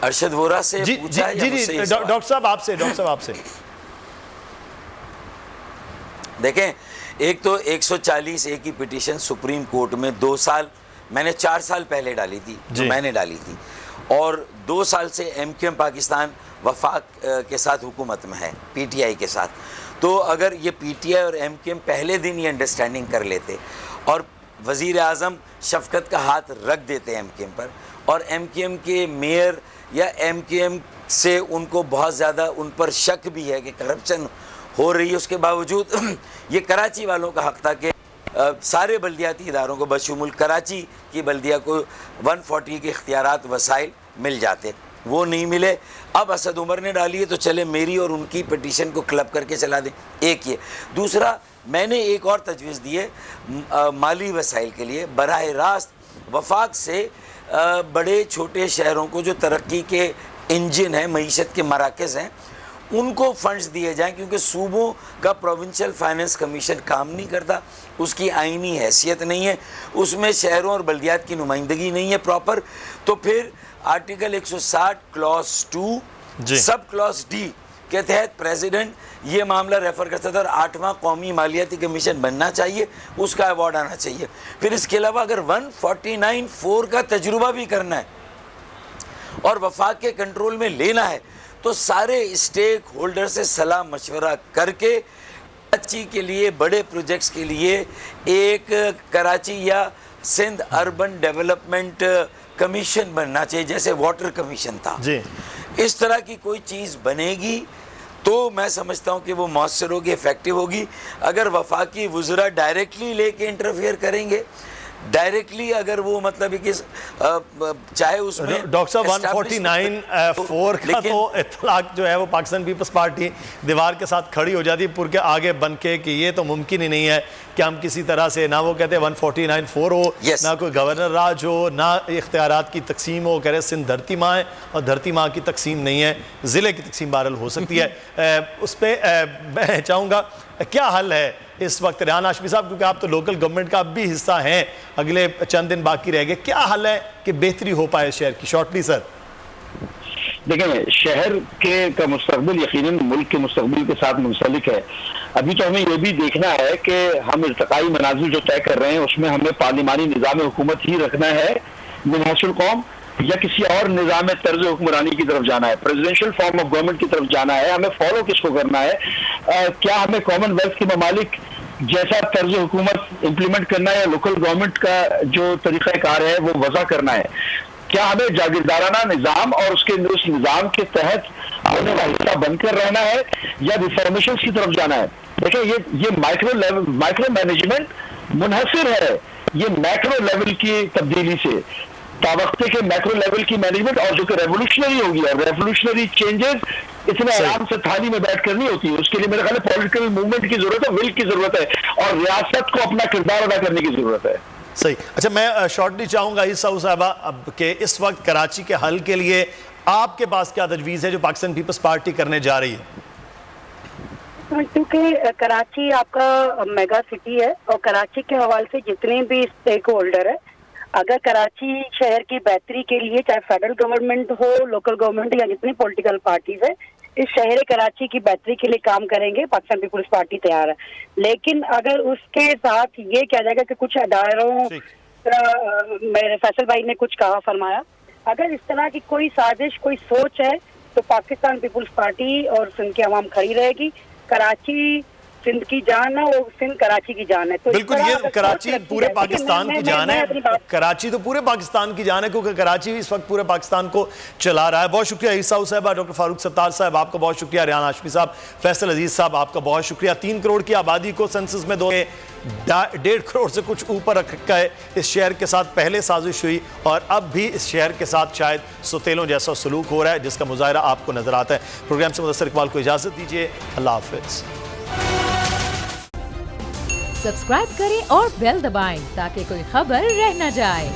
अरशद वोरा से जी पूछा जी जी जी डॉक्टर साहब आपसे देखें, एक तो 140 ए की पिटीशन सुप्रीम कोर्ट में 2 साल, मैंने 4 साल पहले डाली थी, जो मैंने डाली थी, और 2 साल से एमक्यूएम पाकिस्तान वफाक के साथ हुकूमत में है, पीटीआई के साथ। तो अगर ये पीटीआई और एमक्यूएम पहले दिन ये अंडरस्टैंडिंग कर लेते और वज़ीर आज़म शफकत का हाथ रख देते एमक्यूएम पर, और एमक्यूएम के मेयर या एमक्यूएम से उनको बहुत ज़्यादा उन पर शक भी है कि करप्शन हो रही है, उसके बावजूद ये कराची वालों का हक़ था कि सारे बल्दियाती इदारों को बशुमुल कराची की बल्दिया को 140 के इख्तियारात वसाइल मिल जाते, वो नहीं मिले। अब असद उमर ने डाली है तो चले मेरी और उनकी पिटीशन को क्लब करके चला दें, एक ये। दूसरा, मैंने एक और तजवीज़ दी है माली वसाइल के लिए, बराह रास्त वफाक से बड़े छोटे शहरों को जो तरक्की के इंजन हैं, मईशत के मराकज़ हैं, उनको फंड्स दिए जाएं, क्योंकि सूबों का प्रोविंशियल फाइनेंस कमीशन काम नहीं करता, उसकी आईनी हैसियत नहीं है, उसमें शहरों और बल्दियात की नुमाइंदगी नहीं है प्रॉपर। तो फिर article 160 clause 2 sub clause D के तहत प्रेसिडेंट ये मामला रेफ़र कर सकता है और 8वां कौमी मालियाती कमीशन बनना चाहिए, उसका अवार्ड आना चाहिए। फिर इसके अलावा अगर 149(4) का तजुर्बा भी करना है और वफाक के कंट्रोल में लेना है तो सारे स्टेक होल्डर से सलाह मशवरा करके कराची के लिए बड़े प्रोजेक्ट्स के लिए एक कराची या सिंध अर्बन डेवलपमेंट कमीशन बनना चाहिए, जैसे वाटर कमीशन था जी। इस तरह की कोई चीज़ बनेगी तो मैं समझता हूँ कि वो मौसर होगी, इफेक्टिव होगी। अगर वफाकी वुज़रा डायरेक्टली लेके इंटरफेयर करेंगे, डायरेक्टली अगर वो मतलब कि चाहे उसमें डॉक्टर साहब 149(4) का तो इत्तलाक जो है वो पाकिस्तान पीपल्स पार्टी दीवार के साथ खड़ी हो जाती है पुर के आगे बन के कि ये तो मुमकिन ही नहीं है कि हम किसी तरह से, ना वो कहते हैं 149(4) हो, ना कोई गवर्नर राज हो, ना इख्तियारात की तकसीम हो, कह रहे सिंध धरती माँ है और धरती माँ की तकसीम नहीं है, ज़िले की तकसीम बहरहाल हो सकती है। उस पर मैं चाहूँगा क्या हल है इस वक्त, रेहान हाशमी साहब, क्योंकि आप तो लोकल गवर्नमेंट का अब भी हिस्सा हैं, अगले चंद दिन बाकी रह गए, क्या हल है कि बेहतरी हो पाए शहर की? Shortly sir. देखें, शहर के का मुस्तकबिल यकीनन मुल्क के मुस्तकबिल के साथ मुंसलिक है। अभी तो हमें ये भी देखना है कि हम इर्तकाई मनाजिल जो तय कर रहे हैं उसमें हमें पार्लिमानी निज़ाम हुकूमत ही रखना है मुनहसिल कौम, या किसी और निज़ाम तर्ज हुक्मरानी की तरफ जाना है, प्रेसिडेंशियल फॉर्म ऑफ गवर्नमेंट की तरफ जाना है, हमें फॉलो किसको करना है? क्या हमें कॉमनवेल्थ के ममालिक जैसा तर्ज हुकूमत इम्प्लीमेंट करना है या लोकल गवर्नमेंट का जो तरीक़ाकार है वो वज़ा करना है? क्या हमें जागीरदाराना निज़ाम और उसके उस निज़ाम के तहत आने वाला हिस्सा बनकर रहना है या रिफॉर्मेशन की तरफ जाना है? देखिए, ये माइक्रो मैनेजमेंट मुनहसिर है ये मैक्रो लेवल की तब्दीली से, तावक्ते के मैक्रो लेवल की मैनेजमेंट, और जो कि रेवोल्यूशनरी होगी, और रेवोल्यूशनरी चेंजेस इतने आराम से थाली में बैठ कर नहीं होती है। उसके लिए मेरे ख्याल पॉलिटिकल मूवमेंट की जरूरत है, विल की जरूरत है, और रियासत को अपना किरदार अदा करने की जरूरत है। सही। अच्छा, मैं शॉर्टली चाहूँगा ईसा साहबा कि इस वक्त कराची के हल के लिए आपके पास क्या तजवीज़ है जो पाकिस्तान पीपल्स पार्टी करने जा रही है? क्योंकि कराची आपका मेगा सिटी है और कराची के हवाले से जितने भी स्टेक होल्डर है, अगर कराची शहर की बेहतरी के लिए चाहे फेडरल गवर्नमेंट हो, लोकल गवर्नमेंट या जितनी पॉलिटिकल पार्टीज है, इस शहर कराची की बेहतरी के लिए काम करेंगे, पाकिस्तान पीपल्स पार्टी तैयार है। लेकिन अगर उसके साथ ये कहा जाएगा कि कुछ अदारों, मेरे फैसल भाई ने कुछ कहा फरमाया, अगर इस तरह की कोई साजिश, कोई सोच है तो पाकिस्तान पीपल्स पार्टी और सिंध की आवाम खड़ी रहेगी। कराची सिंध की जान है, वो सिंध कराची की जान है। तो बिल्कुल, ये कराची पूरे पाकिस्तान की जान है, कराची तो पूरे पाकिस्तान की जान है, क्योंकि कराची इस वक्त पूरे पाकिस्तान को चला रहा है। बहुत शुक्रिया ईसा साहब, डॉक्टर फारूक सत्तार साहब आपका बहुत शुक्रिया, रेहान हाशमी साहब, फैसल अजीज साहब आपका बहुत शुक्रिया। 3 करोड़ की आबादी को सेंसस में 1.5 करोड़ से कुछ ऊपर रखा है। इस शहर के साथ पहले साजिश हुई और अब भी इस शहर के साथ शायद सुतेलों जैसा सलूक हो रहा है, जिसका मुजाहरा आपको नजर आता है। प्रोग्राम से मुदस्सिर इकबाल को इजाजत दीजिए, अल्लाह हाफिज। सब्सक्राइब करें और बेल दबाएं ताकि कोई खबर रह न जाए।